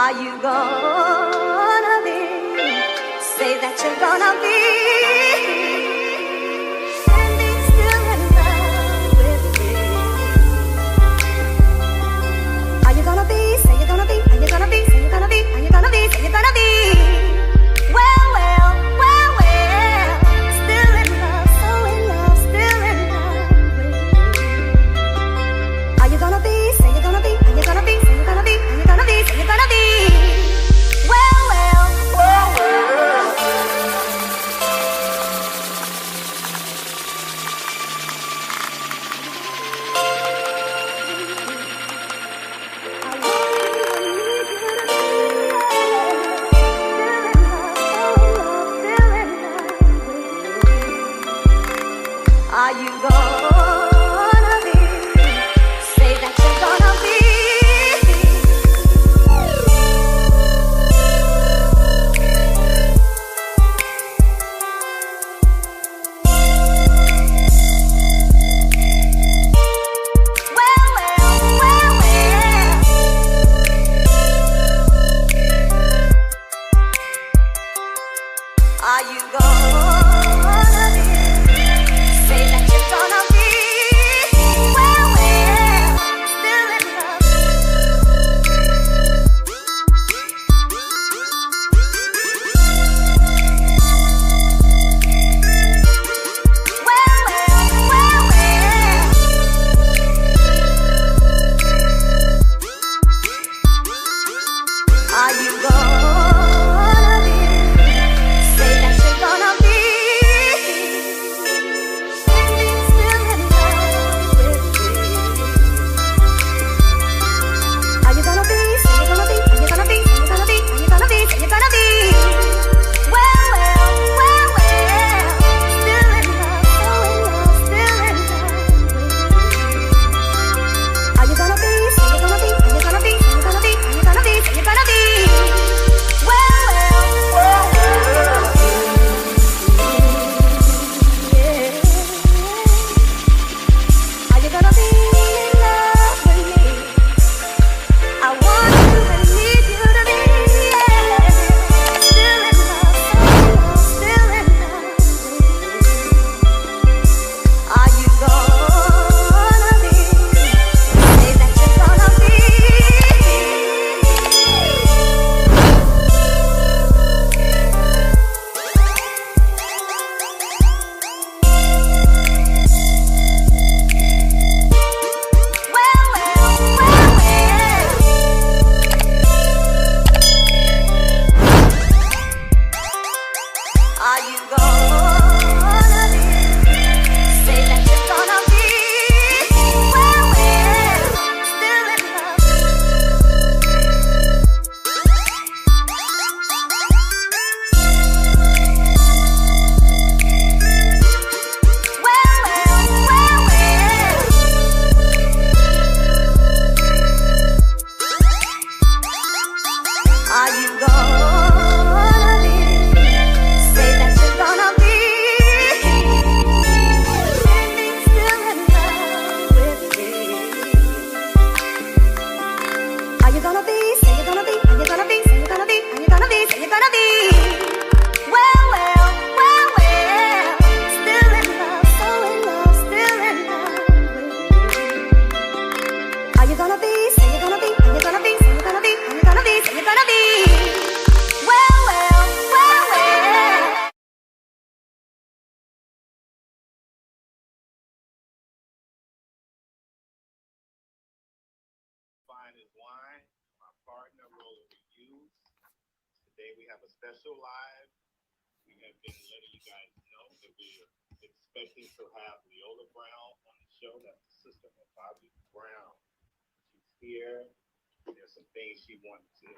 Are you gonna be? Say that you're gonna be. Standing still in love with me. Are you gonna be? Say you're gonna be. Are you gonna be? Say you're gonna be. Are you gonna be? Say you're gonna be. Well, well, well, well. Still in love, so in love, still in love with me. Are you gonna be? Say you're gonna be. Are you gonna be? Say you're gonna be. Are you gonna be? Say you're gonna be. Well, well, well, well. Are you gonna be? Say that you're gonna be. Well, well, well, well. Are you gonna be? Say that you're gonna be. Well, well, still in love. Well, well, well, well. Are you gonna be? Say that you're gonna be. Standing still in love with me. Are you gonna be? Say you're gonna be. Are you gonna be? Say you're gonna be. Are you gonna be? Say you're gonna be. Well, well, well, well. Still in love, so in love, still in love with me. Are you gonna be? Say you're gonna be. Are you gonna be? Say you're gonna be. Are you gonna be? Say you're gonna be. Well, well, well, well. Yeah. Are you gonna be in love with me? I want you and need you to be. Yeah. Still in love, still in love with me. Are you gonna be? Say that you're gonna be. Well, well, well, well. Are you gonna be? Say that you're gonna be. Well, well, still in love. Well, well, well, well. Are you gonna be? Say that you're gonna be. Standing still in love with me. Are you gonna be? Say you're gonna be. Are you gonna be? Say you're gonna be. Are you gonna be? Say you're gonna be. Well, well, well, well. Still in love, so in love, still in love with me. Are you gonna be? Say you're gonna be. Are you gonna be? Say you're gonna be. Are you gonna be? Say you're gonna be. Well, well, well, well. Fineaswine, my partner, Rolynns. Today we have a special live. We have been letting you guys know that we are expecting to have Leolah Brown on the show. That's the sister of Bobby Brown. She's here. There's some things she wanted to,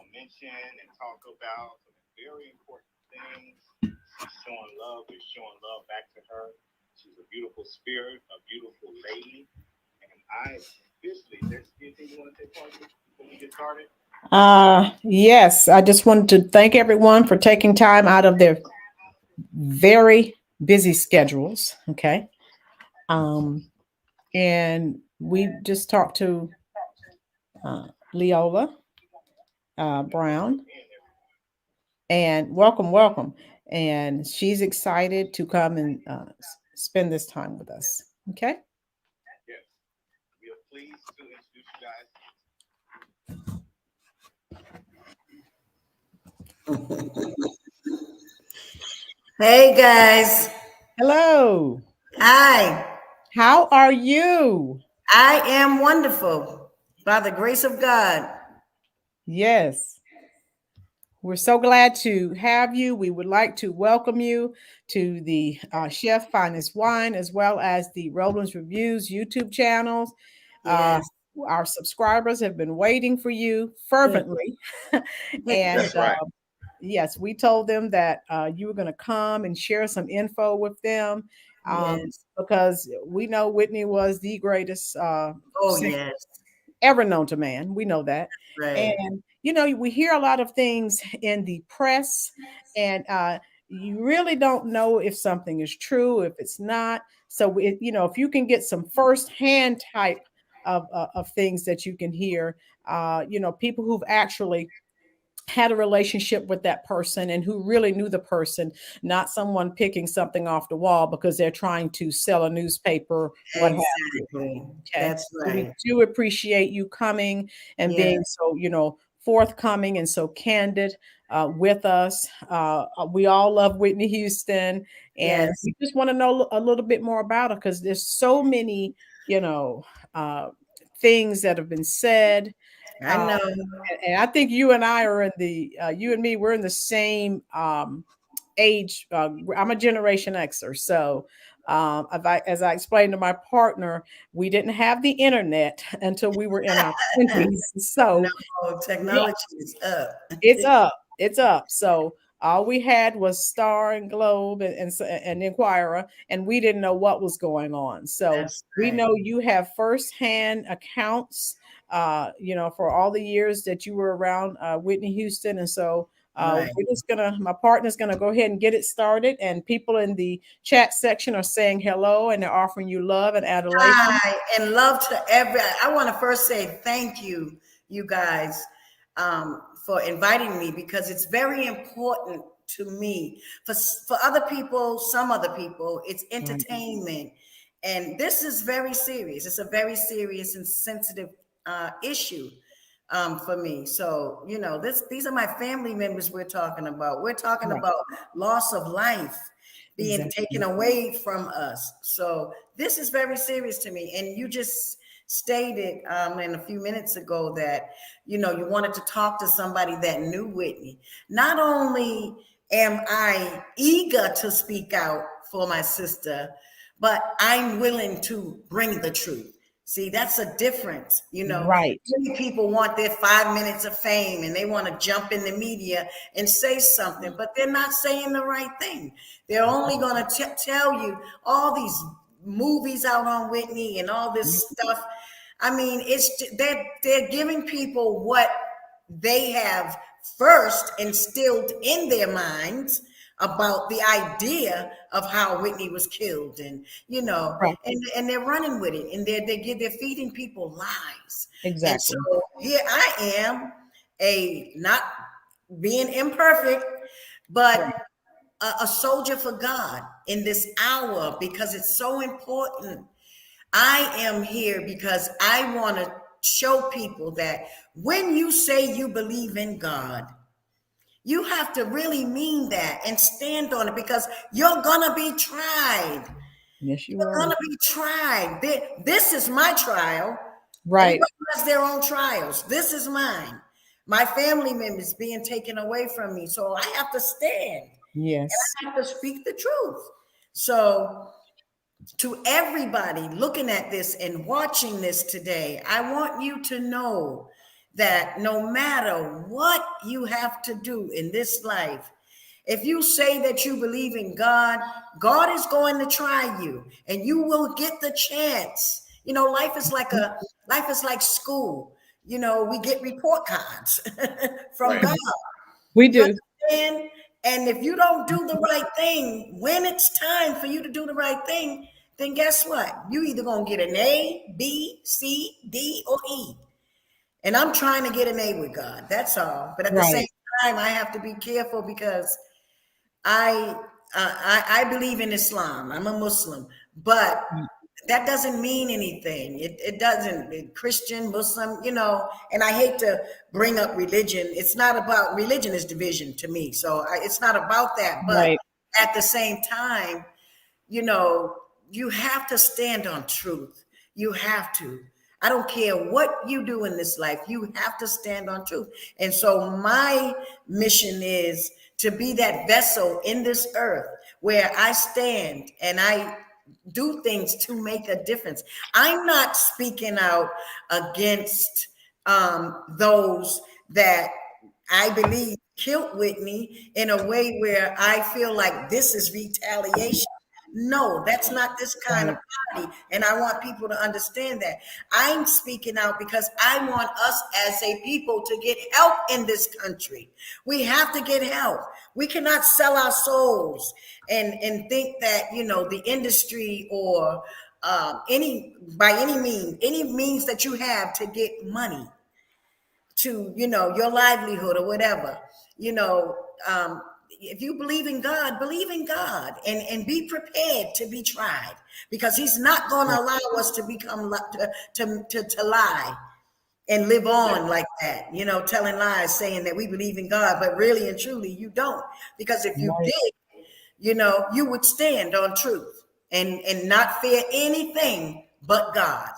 mention and talk about. Some very important things. She's showing love. We're showing love back to her. She's a beautiful spirit, a beautiful lady. And I officially, there's anything you want to say, Parker, before we get started? Yes, I just wanted to thank everyone for taking time out of their very busy schedules. Okay. And we just talked to Leolah, Brown. And welcome. And she's excited to come and spend this time with us. Okay. Yes, we are pleased to introduce you guys. Hey guys. Hello. Hi. How are you? I am wonderful by the grace of God. Yes. We're so glad to have you. We would like to welcome you to the Chef Fineaswine as well as the Rolynns Reviews YouTube channels. Yes. Our subscribers have been waiting for you fervently. And That's right. yes, we told them that you were going to come and share some info with them Yes. because we know Whitney was the greatest Oh singer yes. ever known to man. We know that. Right. And, we hear a lot of things in the press, and you really don't know if something is true, if it's not. So, if you can get some firsthand type of things that you can hear, people who've actually had a relationship with that person and who really knew the person, not someone picking something off the wall because they're trying to sell a newspaper, what have you. Exactly. Okay. That's So we right. do appreciate you coming and being Yes. so, forthcoming and so candid with us. We all love Whitney Houston, and Yes. we just want to know a little bit more about her because there's so many, uh, things that have been said. I Uh, know. and I think you and I are in you and me, we're in the same age. I'm a Generation Xer. So, as I explained to my partner, we didn't have the internet until we were in our 20s. No, So, yeah, technology is up. it's up. It's up. So all we had was Star and Globe and Inquirer, and we didn't know what was going on. So That's we right. know you have firsthand accounts, for all the years that you were around Whitney Houston. And so Right. my partner's gonna go ahead and get it started. And people in the chat section are saying hello and they're offering you love and adulation. Hi, and love to every. I want to first say thank you, you guys, for inviting me because it's very important to me. For other people, some other people, it's Right. entertainment, and this is very serious. It's a very serious and sensitive issue for me. So these are my family members we're talking about. We're talking Right. about loss of life being taken Exactly. away from us. So this is very serious to me. And you just stated in a few minutes ago that you wanted to talk to somebody that knew Whitney. Not only am I eager to speak out for my sister, but I'm willing to bring the truth. See, that's a difference. Right. Many people want their 5 minutes of fame and they want to jump in the media and say something, but they're not saying the right thing. They're only going to tell you all these movies out on Whitney and all this stuff. I mean, they're giving people what they have first instilled in their minds about the idea of how Whitney was killed, and Right. and they're running with it, and they're feeding people lies. And so Exactly. here I am, a not being imperfect, but Right. a soldier for God in this hour because it's so important. I am here because I want to show people that when you say you believe in God, you have to really mean that and stand on it because you're going to be tried. Yes, you You're are. going to be tried. This is my trial. Right. Everybody has their own trials. This is mine. My family members being taken away from me. So I have to stand and Yes. I have to speak the truth. So to everybody looking at this and watching this today, I want you to know that no matter what you have to do in this life, if you say that you believe in God, God is going to try you and you will get the chance. Life is like school. We get report cards from Right. God. We You do. understand? And if you don't do the right thing, when it's time for you to do the right thing, then guess what? You either gonna get an A, B, C, D, or E. And I'm trying to get an A with God. That's all. But at the same time, I have to be careful because I believe in Islam. I'm a Muslim, but that doesn't mean anything. It doesn't. Christian, Muslim, and I hate to bring up religion. It's not about religion is division to me. So it's not about that. But at the same time, you have to stand on truth. You have to. I don't care what you do in this life. You have to stand on truth. And so my mission is to be that vessel in this earth where I stand and I do things to make a difference. I'm not speaking out against those that I believe killed Whitney in a way where I feel like this is retaliation. No, that's not this kind of party. And I want people to understand that. I'm speaking out because I want us as a people to get help in this country. We have to get help. We cannot sell our souls and think that, the industry or any means that you have to get money to, your livelihood or whatever, if you believe in God and be prepared to be tried, because he's not going to allow us to become to lie and live on like that, telling lies, saying that we believe in God, but really and truly you don't. Because if you did, you would stand on truth and not fear anything but God.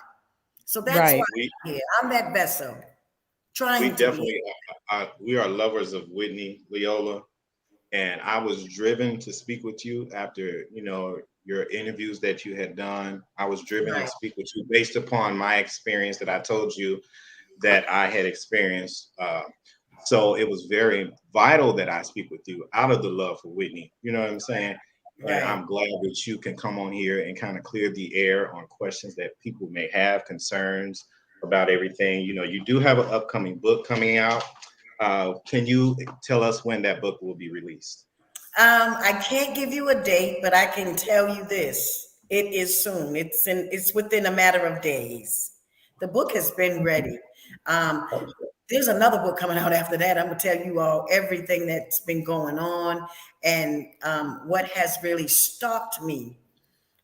So that's why I'm here. I'm that vessel. We definitely we are lovers of Whitney, Leolah. And I was driven to speak with you after, your interviews that you had done. I was driven to speak with you based upon my experience that I told you that I had experienced. So it was very vital that I speak with you out of the love for Whitney. You know what I'm saying? And I'm glad that you can come on here and kind of clear the air on questions that people may have, concerns about everything. You do have an upcoming book coming out. Can you tell us when that book will be released? I can't give you a date, but I can tell you this. It is soon. It's within a matter of days. The book has been ready. There's another book coming out after that. I'm going to tell you all everything that's been going on and what has really stopped me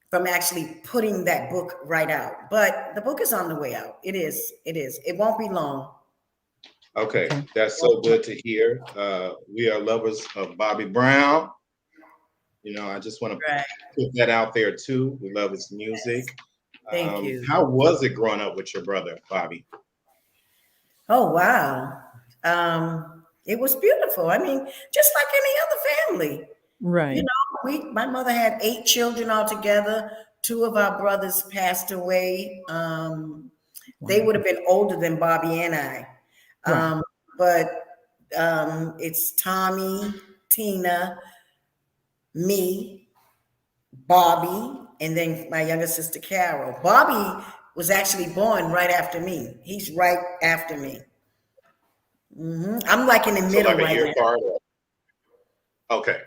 from actually putting that book right out. But the book is on the way out. It is. It won't be long. Okay, that's so good to hear. We are lovers of Bobby Brown. I just want to put that out there too. We love his music. Thank you. How was it growing up with your brother, Bobby? Oh, wow. It was beautiful. I mean, just like any other family. Right. My mother had 8 children altogether. 2 of our brothers passed away. They would have been older than Bobby and I. But it's Tommy, Tina, me, Bobby, and then my younger sister, Carol. Bobby was actually born right after me. He's right after me. I'm like in the middle like a year now. Okay.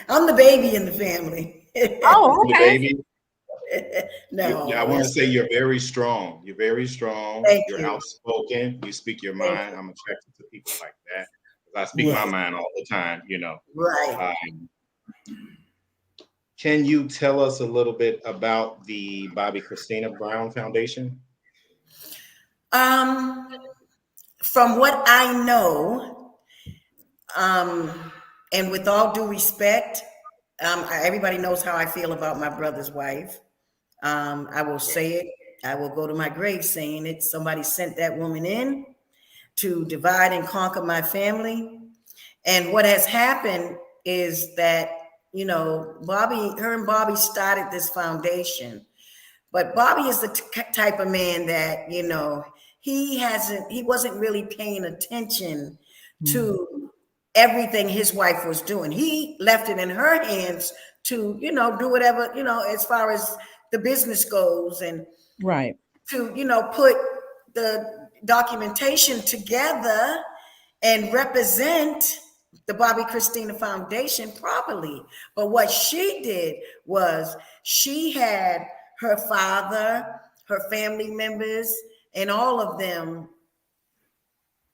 I'm the baby in the family. Oh, okay. The baby. No, I want to say you're very strong. You're very strong. You're outspoken. You speak your mind. I'm attracted to people like that. I speak my mind all the time, Right. Can you tell us a little bit about the Bobby Kristina Brown Foundation? From what I know, and with all due respect, everybody knows how I feel about my brother's wife. I will say it. I will go to my grave saying it. Somebody sent that woman in to divide and conquer my family. And what has happened is that, her and Bobby started this foundation. But Bobby is the type of man that, he wasn't really paying attention to everything his wife was doing. He left it in her hands to, do whatever, as far as the business goes and to, put the documentation together and represent the Bobby Kristina Foundation properly. But what she did was she had her father, her family members, and all of them.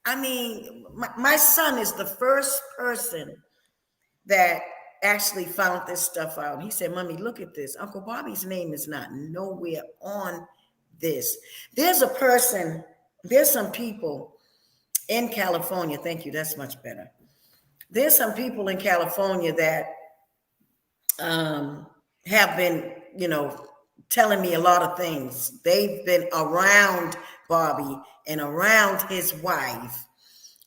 I mean, my son is the first person that actually found this stuff out. He said, Mommy, look at this. Uncle Bobby's name is not nowhere on this. There's some people in California. Thank you. That's much better. There's some people in California that have been, telling me a lot of things. They've been around Bobby and around his wife.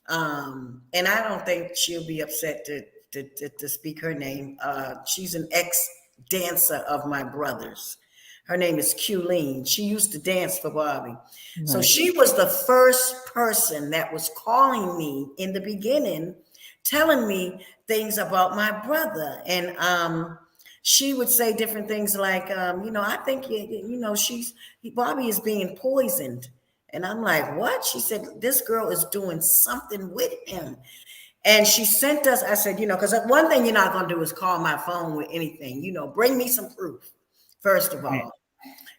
And I don't think she'll be upset to speak her name. She's an ex-dancer of my brother's. Her name is Qleen. She used to dance for Bobby. Right. So she was the first person that was calling me in the beginning, telling me things about my brother. And she would say different things like, I think, Bobby is being poisoned. And I'm like, what? She said, this girl is doing something with him. And she sent us, I said, because one thing you're not going to do is call my phone with anything, bring me some proof, first of all. Right.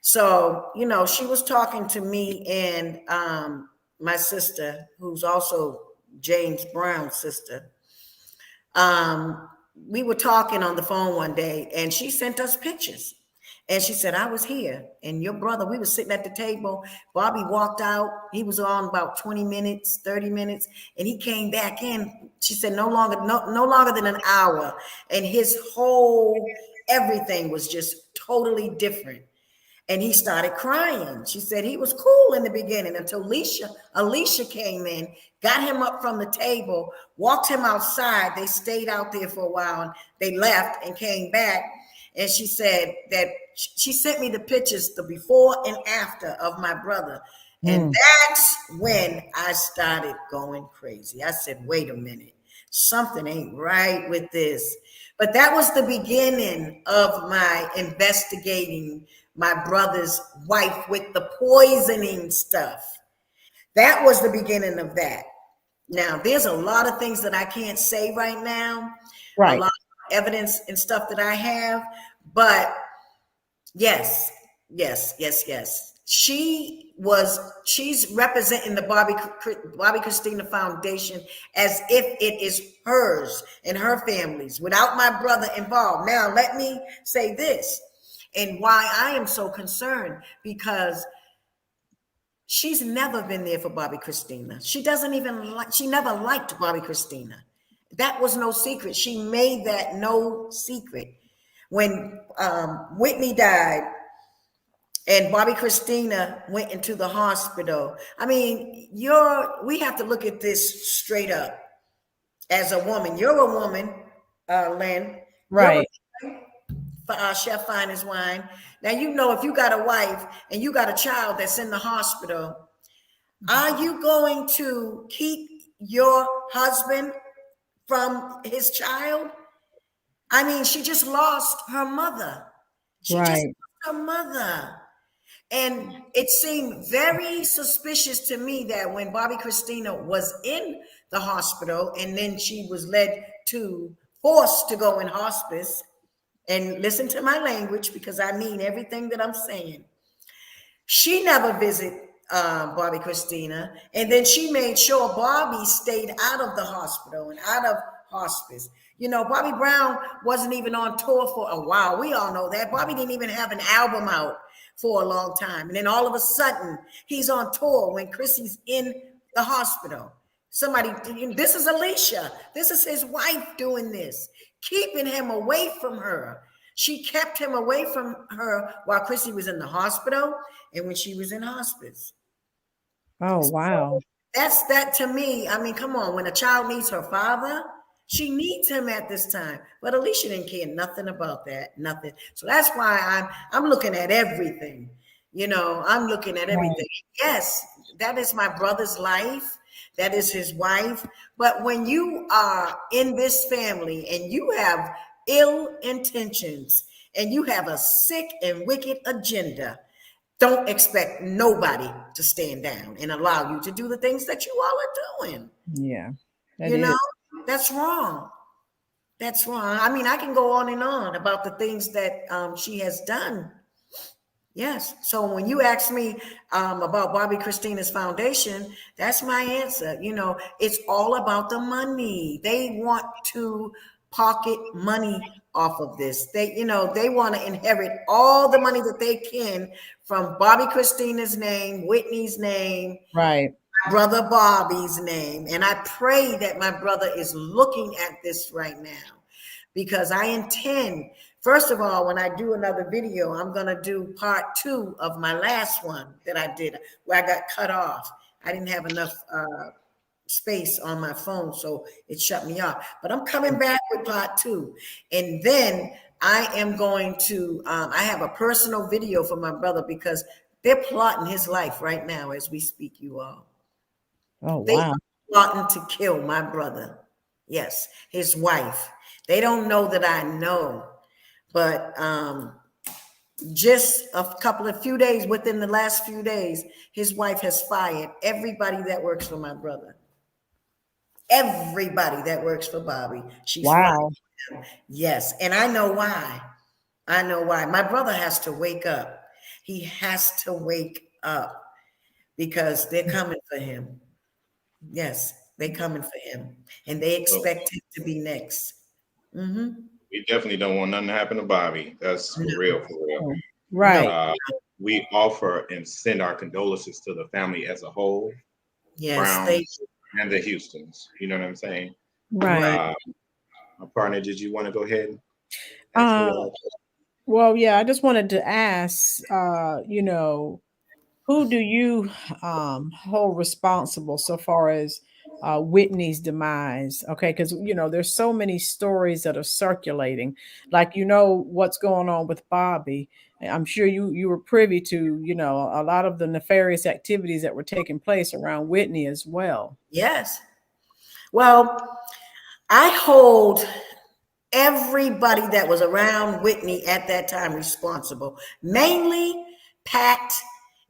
So, she was talking to me and my sister, who's also James Brown's sister. We were talking on the phone one day and she sent us pictures. And she said, I was here and your brother, we were sitting at the table. Bobby walked out. He was on about 20 minutes, 30 minutes. And he came back in. She said, no longer than an hour. And his whole, everything was just totally different. And he started crying. She said he was cool in the beginning until Alicia came in, got him up from the table, walked him outside. They stayed out there for a while and they left and came back. And she said that she sent me the pictures, the before and after of my brother. And that's when I started going crazy. I said, wait a minute, something ain't right with this. But that was the beginning of my investigating my brother's wife with the poisoning stuff. That was the beginning of that. Now, there's a lot of things that I can't say right now. Right. A lot of evidence and stuff that I have. But yes. She's representing the Bobby Kristina Foundation as if it is hers and her family's without my brother involved. Now, let me say this and why I am so concerned, because she's never been there for Bobby Kristina. She never liked Bobby Kristina. That was no secret. She made that no secret. When Whitney died and Bobby Kristina went into the hospital, I mean, we have to look at this straight up. As a woman, you're a woman, Lynn. Right. Chef Fineaswine. Now, if you got a wife and you got a child that's in the hospital, are you going to keep your husband from his child? I mean, she just lost her mother. She just lost her mother. And it seemed very suspicious to me that when Bobby Kristina was in the hospital and then she was forced to go in hospice, and listen to my language because I mean everything that I'm saying. She never visited Bobby Kristina. And then she made sure Bobby stayed out of the hospital and out of hospice. Bobby Brown wasn't even on tour for a while. We all know that. Bobby didn't even have an album out for a long time. And then all of a sudden, he's on tour when Chrissy's in the hospital. This is Alicia. This is his wife doing this, keeping him away from her. She kept him away from her while Chrissy was in the hospital and when she was in hospice. Oh, wow. So that to me. I mean, come on. When a child needs her father, she needs him at this time. But Alicia didn't care nothing about that, nothing. So that's why I'm looking at everything. I'm looking at everything. Right. Yes, that is my brother's life. That is his wife. But when you are in this family and you have ill intentions and you have a sick and wicked agenda, don't expect nobody to stand down and allow you to do the things that you all are doing. Yeah. That's wrong. That's wrong. I mean, I can go on and on about the things that she has done. Yes. So when you ask me about Bobby Kristina's foundation, that's my answer. You know, it's all about the money. They want to pocket money off of this. They, you know, they want to inherit all the money that they can from Bobby Kristina's name, Whitney's name, Right. brother Bobby's name. And I pray that my brother is looking at this right now, because I intend, first of all, when I do another video, I'm going to do part 2 of my last one that I did where I got cut off. I didn't have enough space on my phone, so it shut me off. But I'm coming back with part 2. And then I am going to, I have a personal video for my brother, because they're plotting his life right now as we speak, you all. Oh, They wow. are plotting to kill my brother. Yes, his wife. They don't know that I know, but just few days, within the last few days, his wife has fired everybody that works for my brother. Everybody that works for Bobby. She's Wow. fired. Yes, and I know why. I know why. My brother has to wake up. He has to wake up, because they're coming for him. Yes, they're coming for him, and they expect him to be next. Mm-hmm. We definitely don't want nothing to happen to Bobby. That's for real, for real. Right. We offer and send our condolences to the family as a whole, Yes, they Browns and the Houstons. You know what I'm saying? Right. My partner, did you want to go ahead and ask me Uh, your well, yeah, I just wanted to ask, you know, who do you hold responsible so far as Whitney's demise? Okay, because you know there's so many stories that are circulating. Like you know what's going on with Bobby. I'm sure you were privy to you know a lot of the nefarious activities that were taking place around Whitney as well. Yes. Well, I hold everybody that was around Whitney at that time responsible, mainly Pat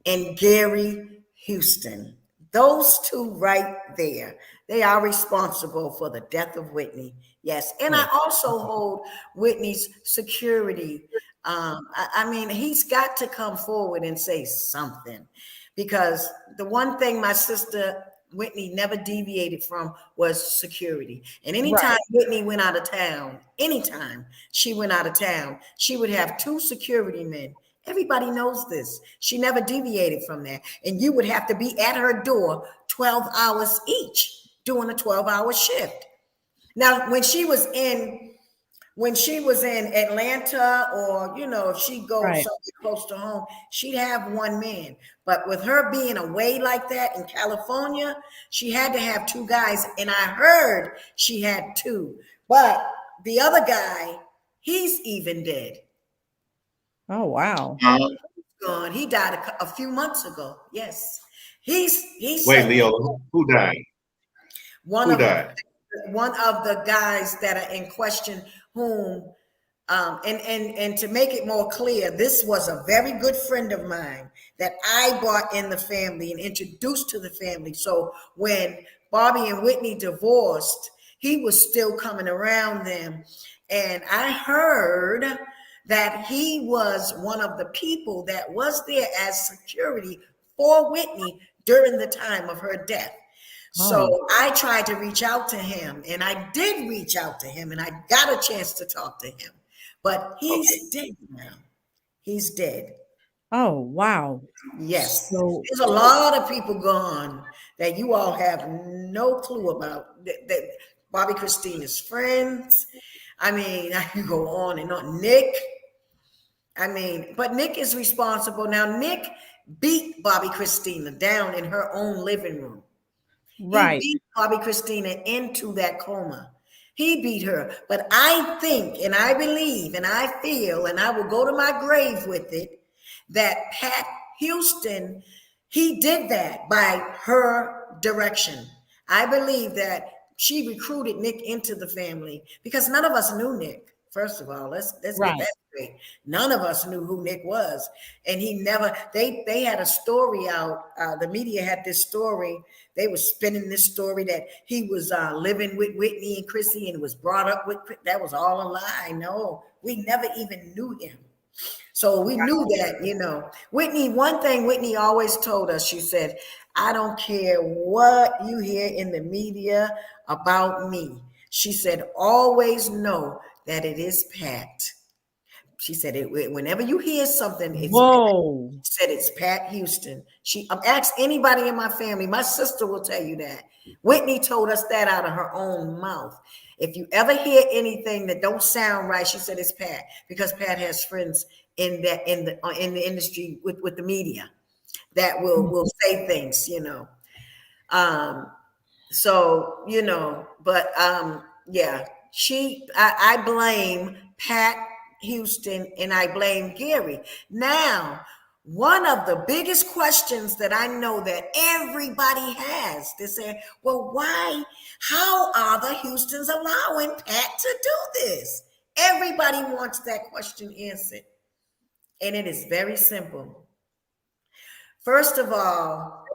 and Gary Houston. Those two right there, they are responsible for the death of Whitney. Yes. And I also hold Whitney's security. I mean, he's got to come forward and say something, because the one thing my sister Whitney never deviated from was security. And anytime Whitney went out of town, anytime she went out of town, she would have 2 security men. Everybody knows this. She never deviated from that. And you would have to be at her door 12 hours each, doing a 12-hour shift. Now, when she was in Atlanta, or you know, if she goes Right. somewhere close to home, she'd have 1 man. But with her being away like that in California, she had to have 2 guys. And I heard she had 2, but the other guy, he's even dead. Oh wow. Gone. He died a few months ago. Yes, he's Wait, Leo, who died? one Who of died? one of the guys that are in question, whom and to make it more clear, this was a very good friend of mine that I brought in the family and introduced to the family. So when Bobby and Whitney divorced, he was still coming around them. And I heard that he was one of the people that was there as security for Whitney during the time of her death. So I tried to reach out to him, and I did reach out to him, and I got a chance to talk to him. But he's dead now. He's dead. Oh wow. Yes. So There's a lot of people gone that you all have no clue about. That Bobby Kristina's friends. I mean, I can go on and on. Nick. I mean, but Nick is responsible. Now, Nick beat Bobby Kristina down in her own living room. right. He beat Bobby Kristina into that coma. He beat her. But I think, and I believe, and I feel, and I will go to my grave with it, that Pat Houston, he did that by her direction. I believe that she recruited Nick into the family, because none of us knew Nick. First of all, let's get Right. that None of us knew who Nick was. And he never, they had a story out. The media had this story. They were spinning this story that he was living with Whitney and Chrissy and was brought up with, that was all a lie. No, we never even knew him. So we knew that, Whitney, one thing Whitney always told us, she said, I don't care what you hear in the media about me. She said, always know that it is Pat. She said, whenever you hear something, it's Whoa. Pat. She said, it's Pat Houston. Ask anybody in my family. My sister will tell you that. Whitney told us that out of her own mouth. If you ever hear anything that don't sound right, she said it's Pat, because Pat has friends in the industry with the media that will say things, but yeah, I blame Pat Houston and I blame Gary. Now, one of the biggest questions that I know that everybody has, they say, well, how are the Houstons allowing Pat to do this? Everybody wants that question answered. And it is very simple. First of all,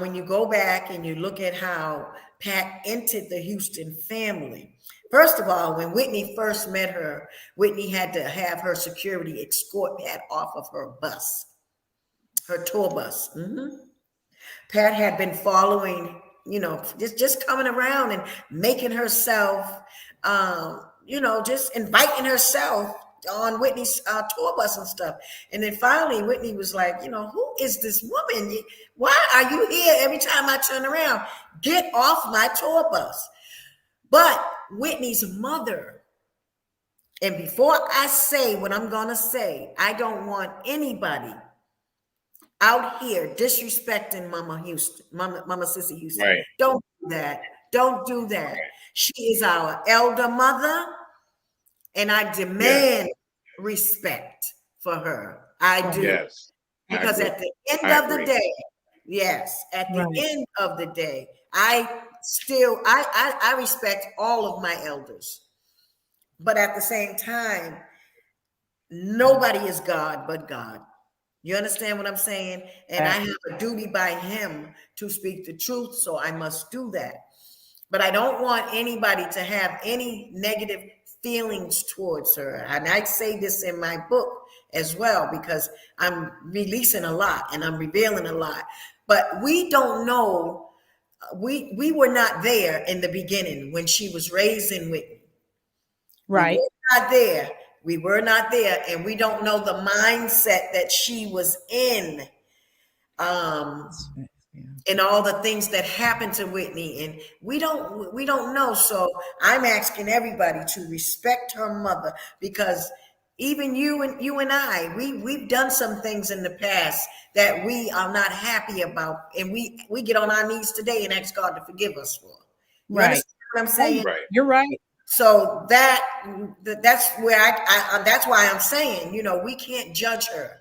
when you go back and you look at how Pat entered the Houston family, first of all, when Whitney first met her, Whitney had to have her security escort Pat off of her bus, her tour bus. Pat had been following, just coming around and making herself, just inviting herself on Whitney's tour bus and stuff. And then finally Whitney was like, who is this woman? Why are you here every time I turn around? Get off my tour bus. But Whitney's mother, and before I say what I'm going to say, I don't want anybody out here disrespecting Mama Houston, Mama Sissy Houston. Right. Don't do that. Don't do that. She is our elder mother, and I demand respect for her. I do. Yes. Because at the end of the day, end of the day, I respect all of my elders. But at the same time, nobody is God but God. You understand what I'm saying? And I have a duty by him to speak the truth, so I must do that. But I don't want anybody to have any negative feelings towards her. And I say this in my book as well, because I'm releasing a lot and I'm revealing a lot. But we don't know. We were not there in the beginning when she was raising Whitney. Right. We were not there, and we don't know the mindset that she was in. And all the things that happened to Whitney, and we don't know. So I'm asking everybody to respect her mother, because even you and I, we've done some things in the past that we are not happy about, and we get on our knees today and ask God to forgive us for. You understand what I'm saying? Right. You're right. So that's where that's why I'm saying, we can't judge her.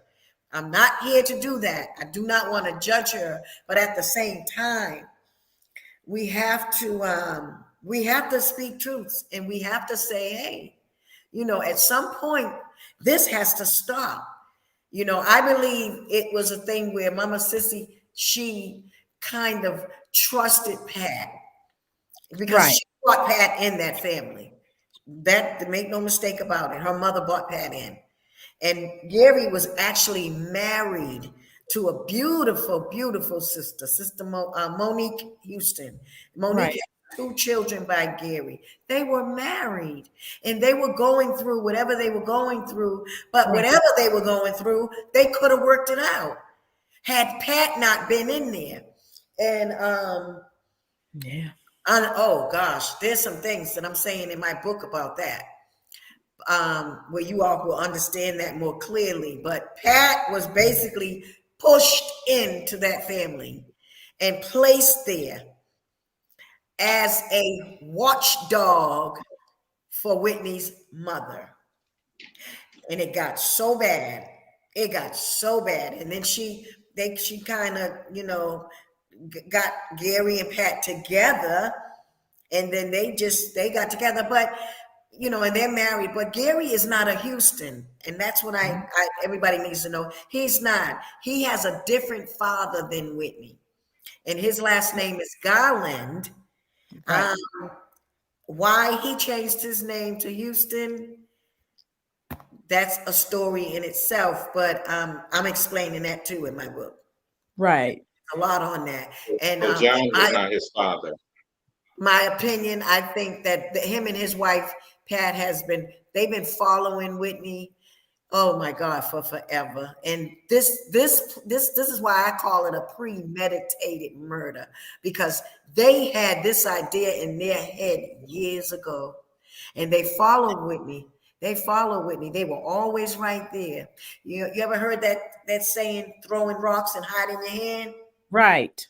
I'm not here to do that. I do not want to judge her, but at the same time, we have to speak truths, and we have to say, hey, at some point, this has to stop. I believe it was a thing where Mama Sissy, she kind of trusted Pat, because she brought Pat in that family. That, make no mistake about it. Her mother brought Pat in. And Gary was actually married to a beautiful, beautiful sister, Monique Houston. Monique had 2 children by Gary. They were married, and they were going through whatever they were going through. But whatever they were going through, they could have worked it out had Pat not been in there. And oh gosh, there's some things that I'm saying in my book about that. Where you all will understand that more clearly. But Pat was basically pushed into that family and placed there as a watchdog for Whitney's mother. And it got so bad. And then she kind of, got Gary and Pat together, and then they got together. But and they're married, but Gary is not a Houston. And that's what everybody needs to know. He's not. He has a different father than Whitney. And his last name is Garland. Right. Why he changed his name to Houston, that's a story in itself, but I'm explaining that too in my book. Right. A lot on that. And so John was not his father. My opinion, I think that him and his wife, Pat, they've been following Whitney, oh my God, for forever. And this is why I call it a premeditated murder, because they had this idea in their head years ago, and they followed Whitney. They were always right there. You ever heard that saying, throwing rocks and hiding your hand? Right.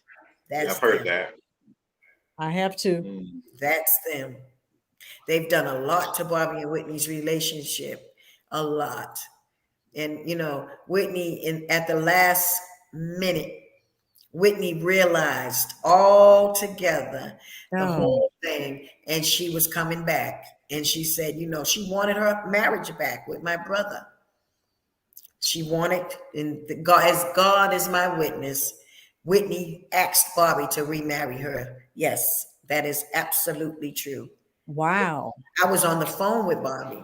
I've heard that. I have too. That's them. They've done a lot to Bobby and Whitney's relationship, a lot. And Whitney, at the last minute, Whitney realized all together the whole thing, and she was coming back. And she said, she wanted her marriage back with my brother. She wanted, and God is my witness, Whitney asked Bobby to remarry her. Yes, that is absolutely true. Wow. I was on the phone with Bobby,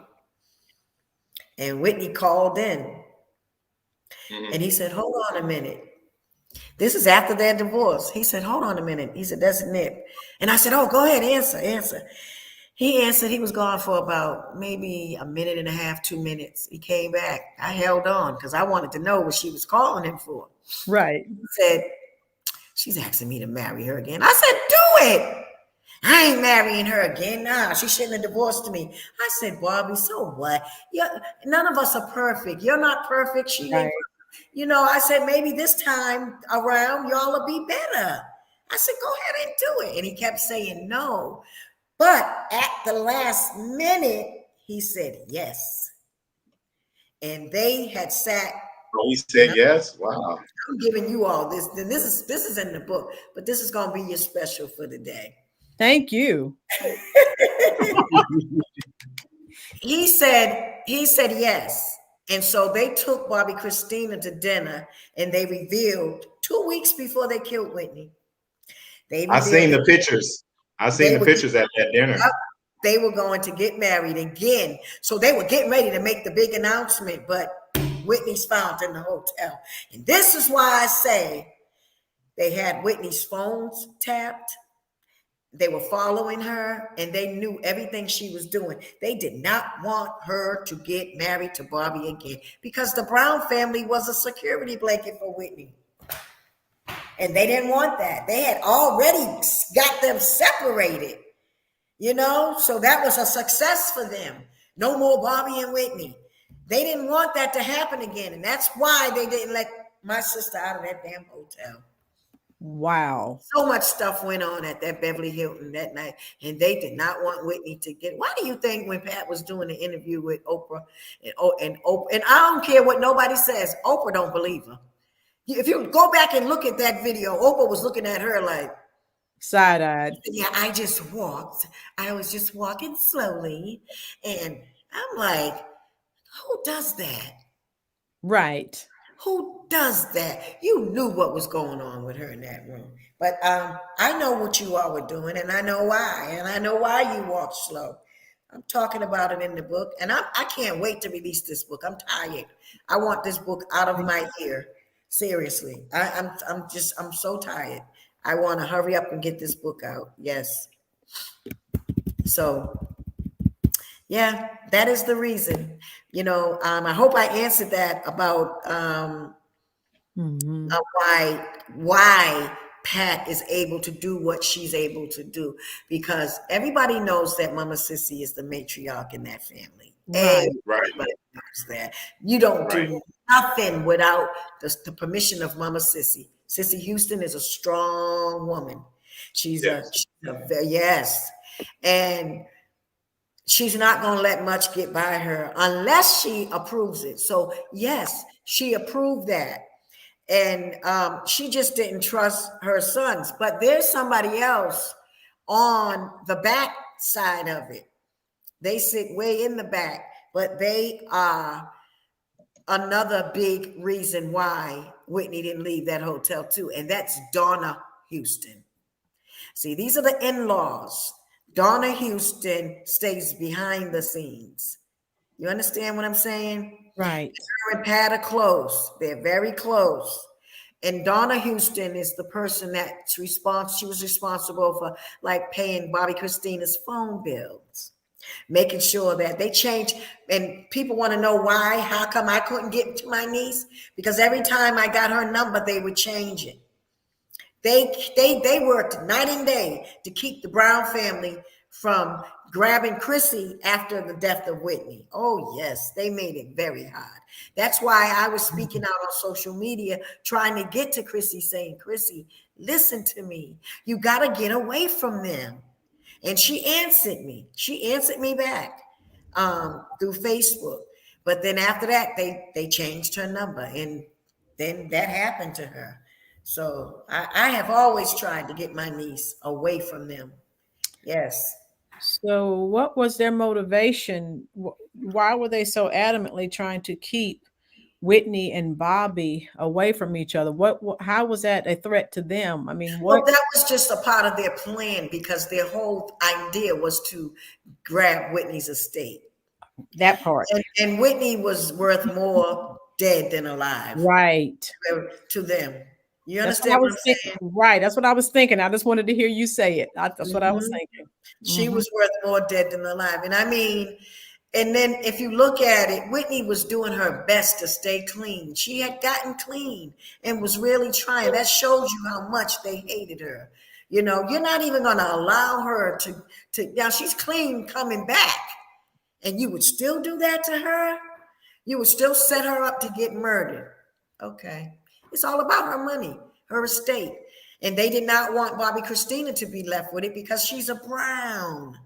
and Whitney called in, and he said, hold on a minute. This is after their divorce. He said, hold on a minute. He said, that's Nip. And I said, oh, go ahead, answer. He answered. He was gone for about maybe a minute and a half, 2 minutes. He came back. I held on because I wanted to know what she was calling him for. Right. He said, she's asking me to marry her again. I said, do it. I ain't marrying her again. Nah, she shouldn't have divorced me. I said, Bobby, so what? None of us are perfect. You're not perfect. She ain't perfect. I said, maybe this time around, y'all will be better. I said, go ahead and do it. And he kept saying no. But at the last minute, he said yes. And they had sat. Oh, he said yes? Wow. I'm giving you all this. Then this is in the book, but this is going to be your special for the day. Thank you. He said yes. And so they took Bobby Kristina to dinner, and they revealed 2 weeks before they killed Whitney. I seen the pictures. I seen the pictures at that dinner. They were going to get married again. So they were getting ready to make the big announcement, but Whitney's found in the hotel. And this is why I say they had Whitney's phones tapped. They were following her, and they knew everything she was doing. They did not want her to get married to Bobby again, because the Brown family was a security blanket for Whitney. And they didn't want that. They had already got them separated, so that was a success for them. No more Bobby and Whitney. They didn't want that to happen again. And that's why they didn't let my sister out of that damn hotel. Wow. So much stuff went on at that Beverly Hilton that night, and they did not want Whitney to get. Why do you think when Pat was doing the interview with Oprah, and I don't care what nobody says, Oprah don't believe her. If you go back and look at that video, Oprah was looking at her like side-eyed. Yeah, I just walked. I was just walking slowly, and I'm like, who does that? Right. Who does that? You knew what was going on with her in that room. But I know what you all were doing, and I know why. And I know why you walked slow. I'm talking about it in the book, and I can't wait to release this book. I'm tired. I want this book out of my ear. Seriously, I'm so tired. I want to hurry up and get this book out. Yes. So, yeah, that is the reason. I hope I answered that about why Pat is able to do what she's able to do, because everybody knows that Mama Sissy is the matriarch in that family. Right. Everybody knows that. You don't do nothing without the permission of Mama Sissy. Sissy Houston is a strong woman. She's yes. And she's not going to let much get by her unless she approves it. So yes, she approved that. And she just didn't trust her sons. But there's somebody else on the back side of it They sit way in the back, but they are another big reason why Whitney didn't leave that hotel too. And that's Donna Houston. See, these are the in-laws. Donna Houston stays behind the scenes. You understand what I'm saying? Right. Her and Pat are close. They're very close. And Donna Houston is the person that's responsible. She was responsible for like paying Bobby Kristina's phone bills, making sure that they change. And people want to know why, how come I couldn't get to my niece? Because every time I got her number, they would change it. They worked night and day to keep the Brown family from grabbing Chrissy after the death of Whitney. Oh, yes, they made it very hard. That's why I was speaking out on social media, trying to get to Chrissy, saying, Chrissy, listen to me. You got to get away from them. And she answered me. She answered me back through Facebook. But then after that, they changed her number. And then that happened to her. So I have always tried to get my niece away from them. Yes. So what was their motivation? Why were they so adamantly trying to keep Whitney and Bobby away from each other? How was that a threat to them? I mean, Well, that was just a part of their plan because their whole idea was to grab Whitney's estate. That part. And Whitney was worth more dead than alive. Right. To them. You understand what I'm saying? Right. That's what I was thinking. I just wanted to hear you say it. That's what I was thinking. She was worth more dead than alive. And I mean, and then if you look at it, Whitney was doing her best to stay clean. She had gotten clean and was really trying. That shows you how much they hated her. You know, you're not even going to allow her to now she's clean coming back. And you would still do that to her? You would still set her up to get murdered. Okay. It's all about her money, her estate. And they did not want Bobby Kristina to be left with it because she's a Brown.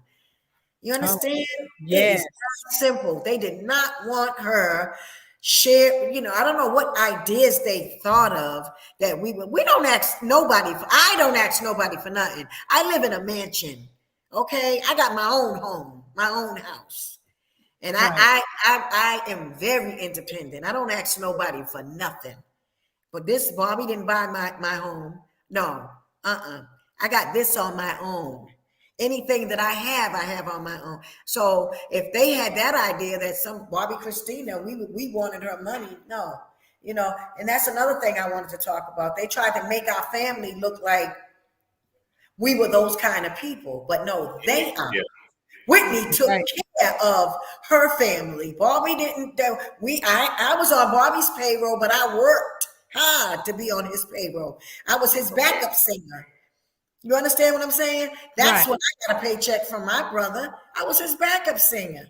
You understand? Yes. It's simple. They did not want her share. You know, I don't know what ideas they thought of that we don't ask nobody. I don't ask nobody for nothing. I live in a mansion. Okay. I got my own home, my own house. And right. I am very independent. I don't ask nobody for nothing. But this Bobby didn't buy my home. No, I got this on my own. Anything that I have on my own. So if they had that idea that some Bobby Kristina, we wanted her money, no, you know. And that's another thing I wanted to talk about. They tried to make our family look like we were those kind of people, but no, they are. Yeah. Whitney took care of her family. Bobby didn't. I was on Bobby's payroll, but I worked hard to be on his payroll. I was his backup singer. You understand what I'm saying? That's when I got a paycheck from my brother. I was his backup singer.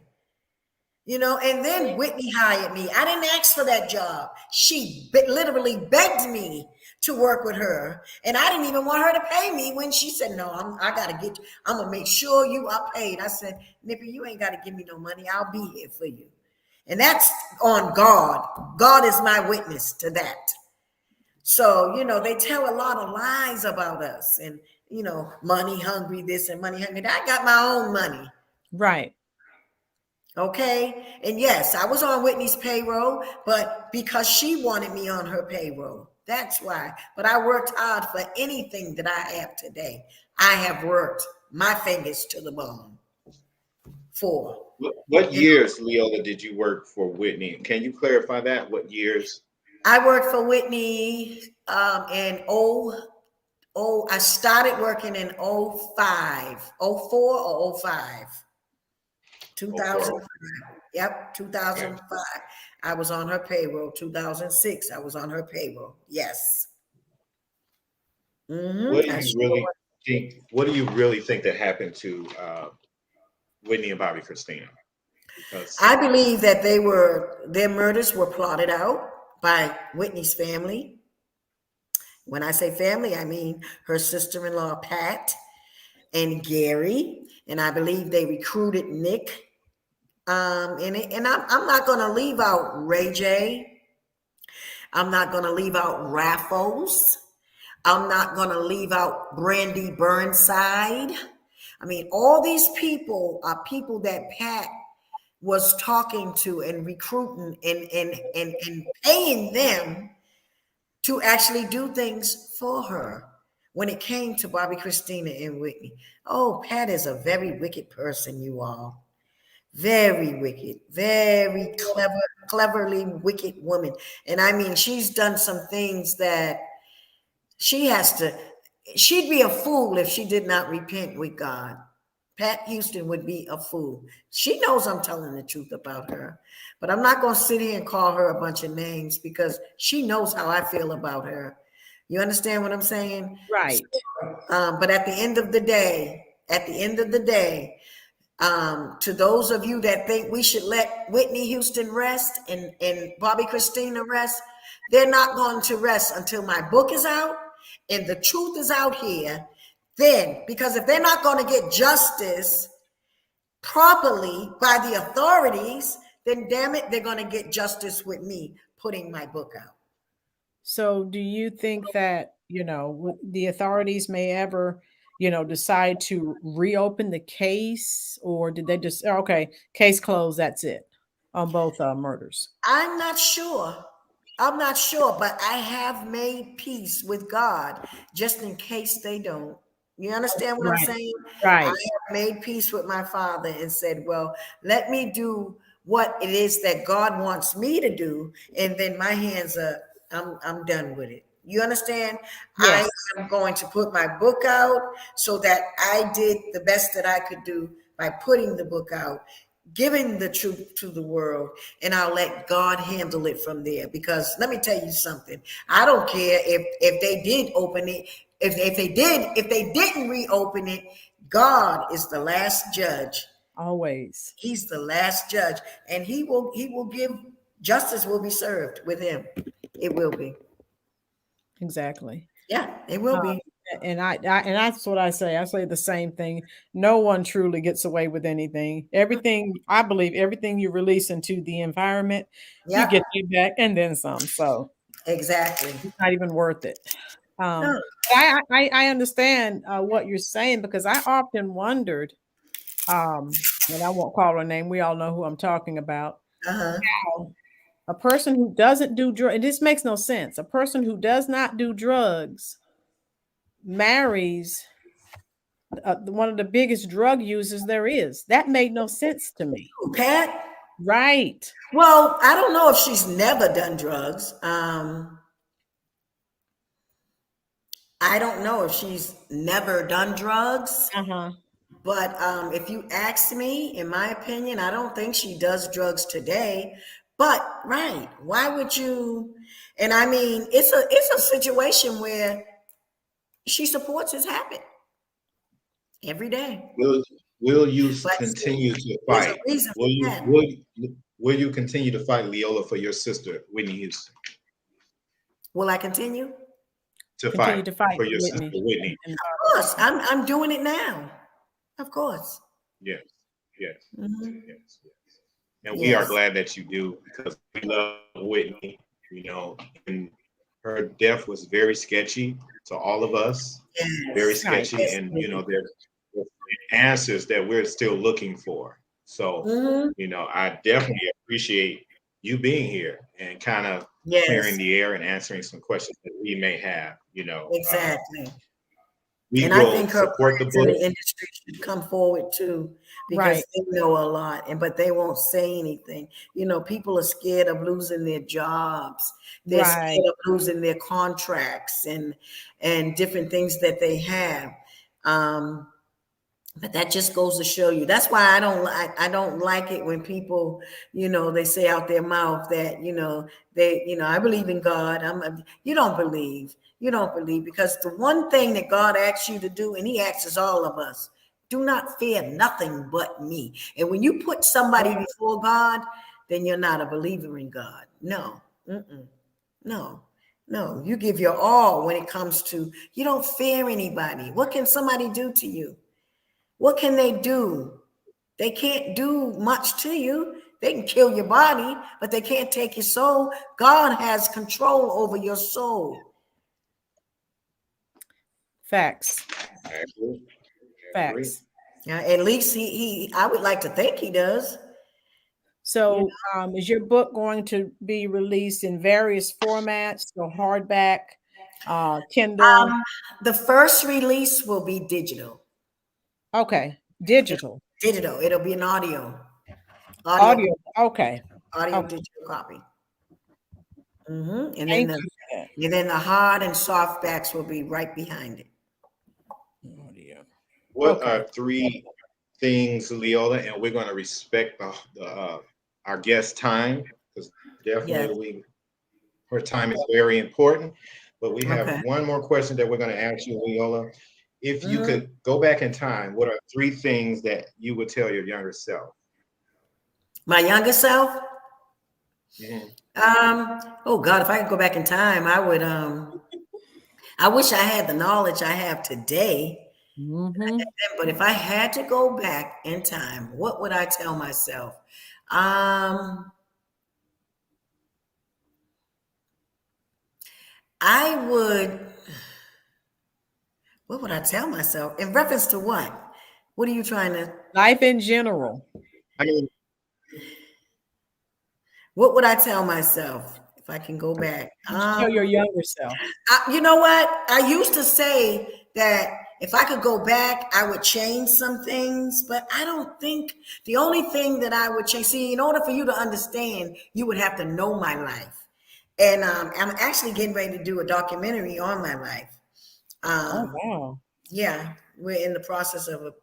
You know, and then Whitney hired me. I didn't ask for that job. She literally begged me to work with her. And I didn't even want her to pay me when she said, no, I'm going to make sure you are paid. I said, Nippy, you ain't got to give me no money. I'll be here for you. And that's on God. God is my witness to that. So, you know, they tell a lot of lies about us and, you know, money hungry, this and money hungry. I got my own money. Right. Okay. And yes, I was on Whitney's payroll, but because she wanted me on her payroll, that's why. But I worked hard for anything that I have today. I have worked my fingers to the bone for. What years, Leolah, did you work for Whitney? Can you clarify that? What years? I worked for Whitney in I started working in 05, 04 or 05. 2005. Yep, 2005. I was on her payroll. 2006, I was on her payroll. Yes. Mm-hmm. What do you really think that happened to Whitney and Bobby Kristina? Because I believe that their murders were plotted out by Whitney's family. When I say family, I mean her sister-in-law, Pat, and Gary. And I believe they recruited Nick. And I'm not going to leave out Ray J. I'm not going to leave out Raffles. I'm not going to leave out Brandy Burnside. I mean, all these people are people that Pat was talking to and recruiting and paying them to actually do things for her when it came to Bobby Kristina and Whitney. Oh, Pat is a very wicked person, you all. Very wicked, very cleverly wicked woman. And I mean, she's done some things that she'd be a fool if she did not repent with God. Pat Houston would be a fool. She knows I'm telling the truth about her, but I'm not going to sit here and call her a bunch of names because she knows how I feel about her. You understand what I'm saying? Right. But at the end of the day, to those of you that think we should let Whitney Houston rest and Bobby Kristina rest, they're not going to rest until my book is out and the truth is out here. Then, because if they're not going to get justice properly by the authorities, then damn it, they're going to get justice with me putting my book out. So do you think that, the authorities may ever, decide to reopen the case, or did they just, okay, case closed, that's it on both murders? I'm not sure, but I have made peace with God just in case they don't. You understand what I'm saying? Right. I have made peace with my Father and said, well, let me do what it is that God wants me to do. And then my hands are, I'm done with it. You understand? Yes. I am going to put my book out so that I did the best that I could do by putting the book out, giving the truth to the world, and I'll let God handle it from there. Because let me tell you something. I don't care if they did open it. If they didn't reopen it, God is the last judge. Always. He's the last judge, and he will give justice will be served with him. It will be. Exactly. Yeah, it will be. And that's what I say. I say the same thing. No one truly gets away with anything. Everything, I believe, everything you release into the environment, you get it back and then some. So exactly, it's not even worth it. I understand what you're saying, because I often wondered, and I won't call her name. We all know who I'm talking about. How a person who doesn't do drugs, and this makes no sense. A person who does not do drugs marries one of the biggest drug users there is. That made no sense to me. Pat? Right. Well, I don't know if she's never done drugs. I don't know if she's never done drugs. But if you ask me, in my opinion, I don't think she does drugs today. But right, why would you? And I mean, it's a situation where she supports his habit every day. Will you continue to fight? Will you continue to fight, Leolah, for your sister, Whitney Houston? Will I continue to fight for your sister, Whitney? Of course, I'm doing it now. Of course. Yes. And we are glad that you do, because we love Whitney. And her death was very sketchy to all of us. Very sketchy, and there's answers that we're still looking for. So, I definitely appreciate you being here and kind of clearing the air and answering some questions that we may have. Exactly. And I think her friends in the industry should come forward too, because they know a lot, but they won't say anything. People are scared of losing their jobs. They're scared of losing their contracts and different things that they have. But that just goes to show you. That's why I don't like it when people, they say out their mouth that, I believe in God. You don't believe. You don't believe, because the one thing that God asks you to do, and he asks all of us, do not fear nothing but me. And when you put somebody before God, then you're not a believer in God. No. No. You give your all when it comes to, you don't fear anybody. What can somebody do to you? What can they do? They can't do much to you. They can kill your body, but they can't take your soul. God has control over your soul. Facts. Facts. At least I would like to think he does. So, is your book going to be released in various formats? So, hardback, Kindle. The first release will be digital. Okay, digital. Digital. It'll be an audio. Audio. Okay. Audio Okay. digital copy. And Thank then you. and then the hard and soft backs will be right behind it. Audio. What are 3 things, Leolah, and we're going to respect our guest time, because definitely her time is very important. But we have one more question that we're going to ask you, Leolah. If you could go back in time, what are 3 things that you would tell your younger self? My younger self? Oh God, if I could go back in time, I would I wish I had the knowledge I have today. But if I had to go back in time, what would I tell myself? What would I tell myself? In reference to what? What are you trying to? Life in general. I mean, what would I tell myself if I can go back? Tell your younger self. You know what? I used to say that if I could go back, I would change some things, but I don't think the only thing that I would change, see, in order for you to understand, you would have to know my life. And I'm actually getting ready to do a documentary on my life. Oh, wow. Yeah, we're in the process of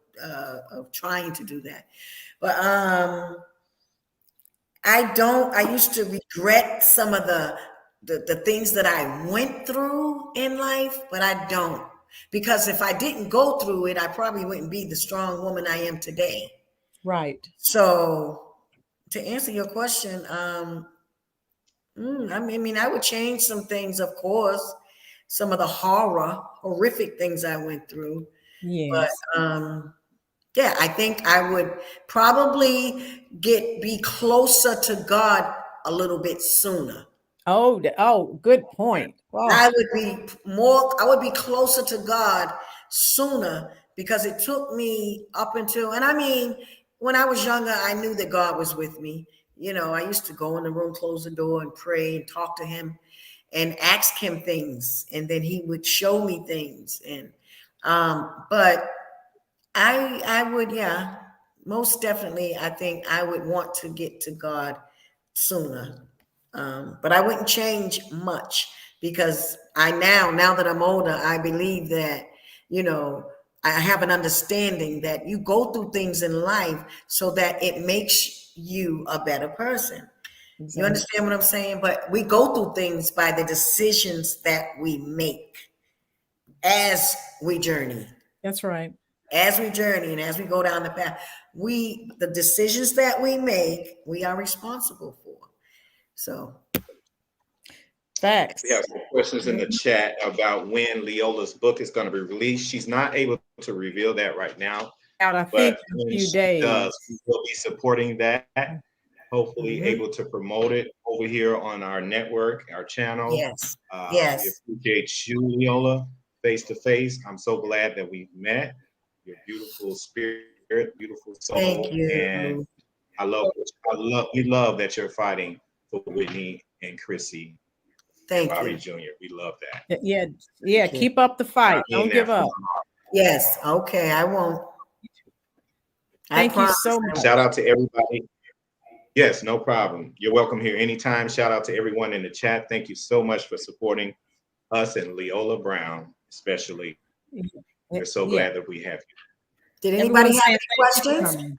trying to do that. But I used to regret some of the things that I went through in life, but I don't. Because if I didn't go through it, I probably wouldn't be the strong woman I am today. Right. So to answer your question, I mean, I would change some things, of course, some of the horrific things I went through. Yes. But yeah, I think I would probably be closer to God a little bit sooner. Oh, good point. Wow. I would be closer to God sooner, because it took me up until, and I mean, when I was younger, I knew that God was with me. You know, I used to go in the room, close the door, and pray and talk to him and ask him things, and then he would show me things. And but I would, most definitely, I think I would want to get to God sooner. But I wouldn't change much, because now that I'm older, I believe that, you know, I have an understanding that you go through things in life so that it makes you a better person. Exactly. You understand what I'm saying? But we go through things by the decisions that we make as we journey. That's right. As we journey and as we go down the path, the decisions that we make, we are responsible for. So, facts. We have some questions in the chat about when Leolah's book is going to be released. She's not able to reveal that right now. I think in a few days. We will be supporting that. Hopefully able to promote it over here on our network, our channel. Yes. We appreciate you, Leolah, face to face. I'm so glad that we met. Your beautiful spirit, beautiful soul. Thank you. And we love that you're fighting for Whitney and Chrissy. Thank Bobby you. Jr. We love that. Yeah. Keep up the fight. Don't give up. Yes. Okay. I won't. Thank you so much. Shout out to everybody. Yes, no problem. You're welcome here anytime. Shout out to everyone in the chat. Thank you so much for supporting us and Leolah Brown, especially. We're so glad that we have you. Did anybody have any questions?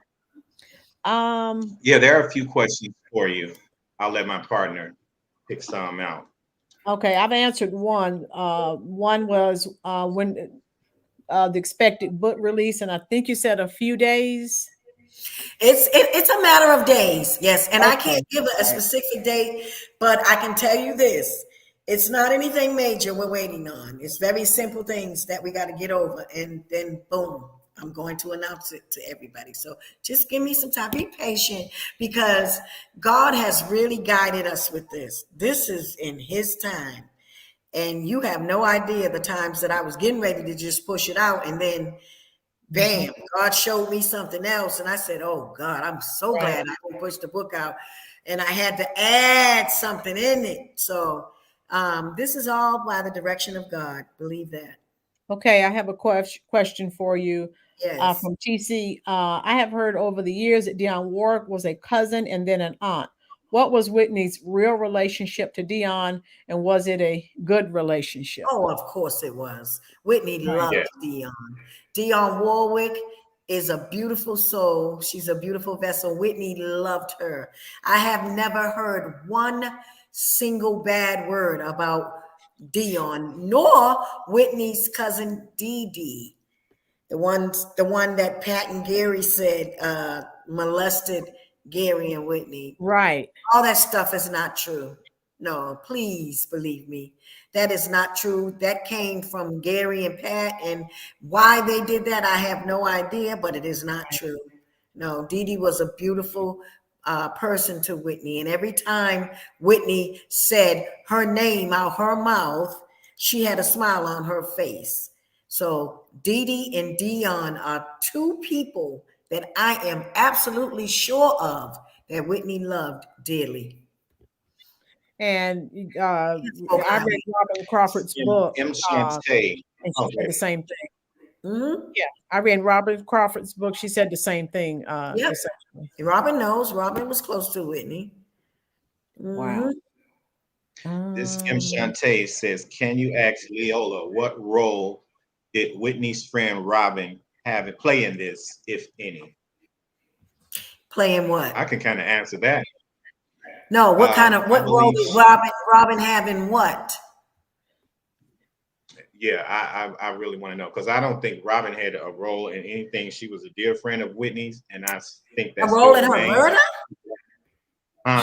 Yeah, there are a few questions for you. I'll let my partner pick some out. Okay, I've answered one. One was when the expected book release, and I think you said a few days. It's a matter of days, yes. And okay. I can't give a specific date, but I can tell you this. It's not anything major we're waiting on. It's very simple things that we got to get over. And then boom, I'm going to announce it to everybody. So just give me some time. Be patient, because God has really guided us with this. This is in his time. And you have no idea the times that I was getting ready to just push it out. And then bam, God showed me something else. And I said, oh God, I'm so glad I didn't push the book out. And I had to add something in it. So this is all by the direction of God. Believe that. Okay, I have a question for you Yes. from TC. I have heard over the years that Dionne Warwick was a cousin and then an aunt. What was Whitney's real relationship to Dionne, and was it a good relationship? Oh, of course it was. Whitney loved Yeah. Dionne. Dionne Warwick is a beautiful soul. She's a beautiful vessel. Whitney loved her. I have never heard one single bad word about Dionne, nor Whitney's cousin Dee Dee, the one that Pat and Gary said molested Gary and Whitney. Right. All that stuff is not true. No, please believe me. That is not true. That came from Gary and Pat, and why they did that, I have no idea, but it is not true. No, Dee Dee was a beautiful person to Whitney, and every time Whitney said her name out her mouth, she had a smile on her face. So Dee Dee and Dionne are two people that I am absolutely sure of that Whitney loved dearly. And I read Robin Crawford's book, M. Shantae. and she said the same thing. Mm-hmm. Yeah, I read Robin Crawford's book. She said the same thing. Yep. Essentially. Robin knows. Robin was close to Whitney. Wow. This M. Shantae says, can you ask Leolah what role did Whitney's friend Robin play in this, if any? Playing what? I can kind of answer that. No, what role did Robin have in what? Yeah, I really want to know, because I don't think Robin had a role in anything. She was a dear friend of Whitney's, and I think that's a role in her murder.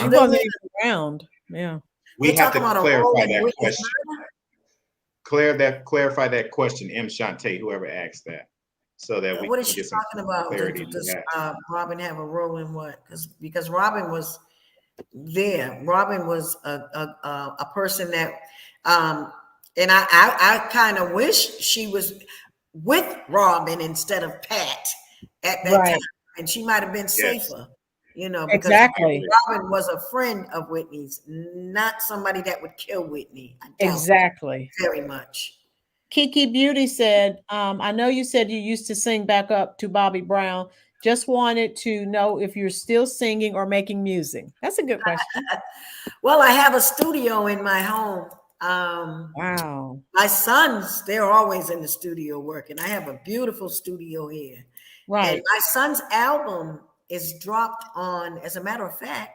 She wasn't even around. Yeah, we have to clarify that question. Clarify that question, M. Shantae, whoever asked that, so that we what can is she get some talking about? clarity. Does Robin have a role in what? Because Robin was there. Robin was a person that, and I kind of wish she was with Robin instead of Pat at that time, and she might have been safer. You know, because Robin was a friend of Whitney's, not somebody that would kill Whitney. I doubt very much. Kiki Beauty said, I know you said you used to sing back up to Bobby Brown. Just wanted to know if you're still singing or making music. That's a good question. Well, I have a studio in my home. Wow. My sons, they're always in the studio working. I have a beautiful studio here. Right. And my son's album is dropped on, as a matter of fact,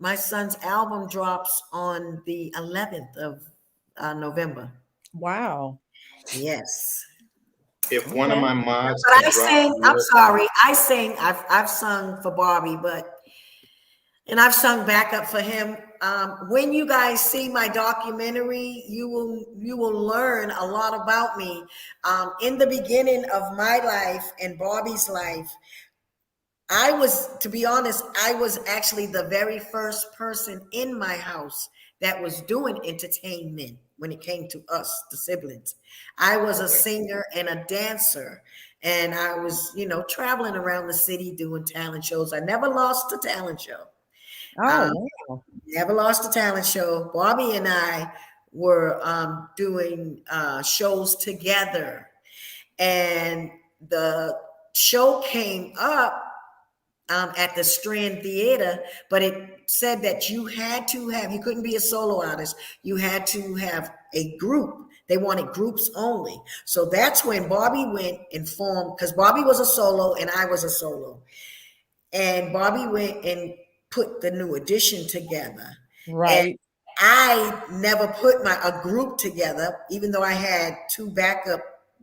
my son's album drops on the 11th of November. Wow. Yes. If one of my mods, but I sing. I'm sorry, I sing. I've sung for Bobby, and I've sung backup for him. When you guys see my documentary, you will learn a lot about me. In the beginning of my life and Bobby's life, to be honest, I was actually the very first person in my house that was doing entertainment when it came to us, the siblings. I was a singer and a dancer, and I was, traveling around the city doing talent shows. I never lost a talent show. Never lost a talent show. Bobby and I were doing shows together, and the show came up at the Strand Theater, but it said that you couldn't be a solo artist. You had to have a group. They wanted groups only. So that's when Bobby went and formed, because Bobby was a solo and I was a solo. And Bobby went and put the New Edition together. Right. And I never put a group together, even though I had two backup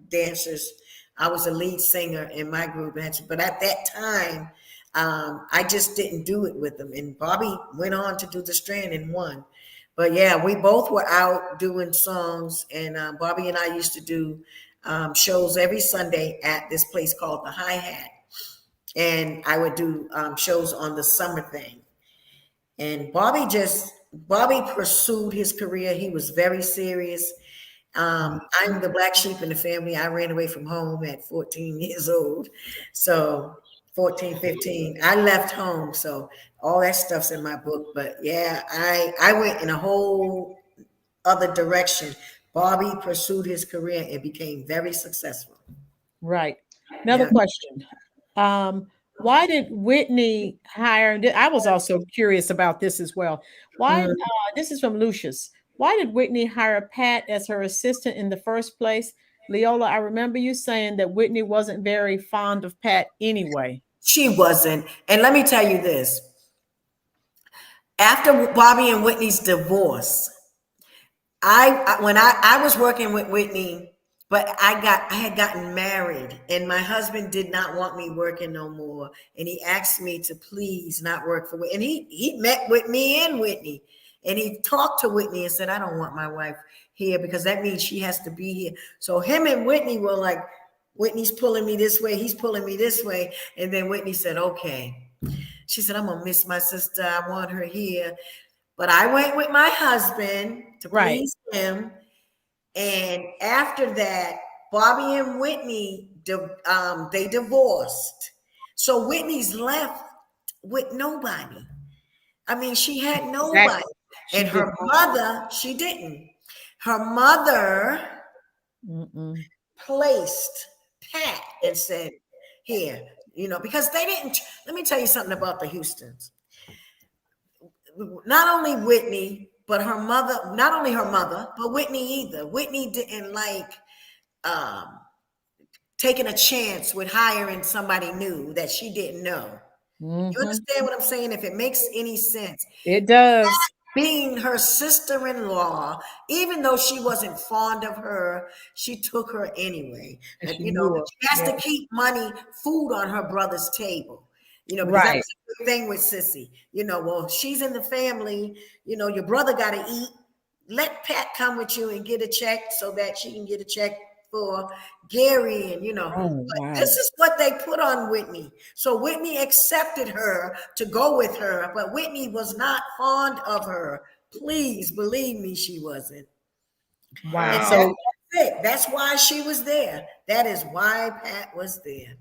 dancers. I was a lead singer in my group. But at that time, I just didn't do it with them. And Bobby went on to do the Strand and won. But yeah, we both were out doing songs, and Bobby and I used to do shows every Sunday at this place called the Hi-Hat. And I would do shows on the summer thing. And Bobby pursued his career. He was very serious. I'm the black sheep in the family. I ran away from home at 14 years old. So 14, 15, I left home. So all that stuff's in my book. But yeah, I went in a whole other direction. Bobby pursued his career and became very successful. Right. Another Yeah. question. Why did Whitney hire? I was also curious about this as well. Why? Mm. This is from Lucius. Why did Whitney hire Pat as her assistant in the first place? Leolah, I remember you saying that Whitney wasn't very fond of Pat anyway. She wasn't. And let me tell you this. After Bobby and Whitney's divorce, I was working with Whitney, but I had gotten married, and my husband did not want me working no more, and he asked me to please not work for Whitney. And he met with me and Whitney, and he talked to Whitney and said, I don't want my wife here because that means she has to be here. So him and Whitney were like, Whitney's pulling me this way, he's pulling me this way, and then Whitney said, okay. She said, I'm gonna miss my sister. I want her here. But I went with my husband to please him. And after that, Bobby and Whitney, they divorced. So Whitney's left with nobody. I mean, she had nobody. And her mother, she didn't. Her mother placed Pat and said, here, because they didn't. Let me tell you something about the Houstons. Not only Whitney, but her mother, not only her mother, but Whitney either. Whitney didn't like taking a chance with hiring somebody new that she didn't know. You understand what I'm saying? If it makes any sense. It does. Being her sister-in-law, even though she wasn't fond of her, she took her anyway. And, she has to keep food on her brother's table. Because that was a good thing with Sissy. Well, she's in the family, your brother got to eat. Let Pat come with you and get a check so that she can get a check for Gary. And, this is what they put on Whitney. So Whitney accepted her to go with her, but Whitney was not fond of her. Please believe me, she wasn't. Wow. And so that's it. That's why she was there. That is why Pat was there.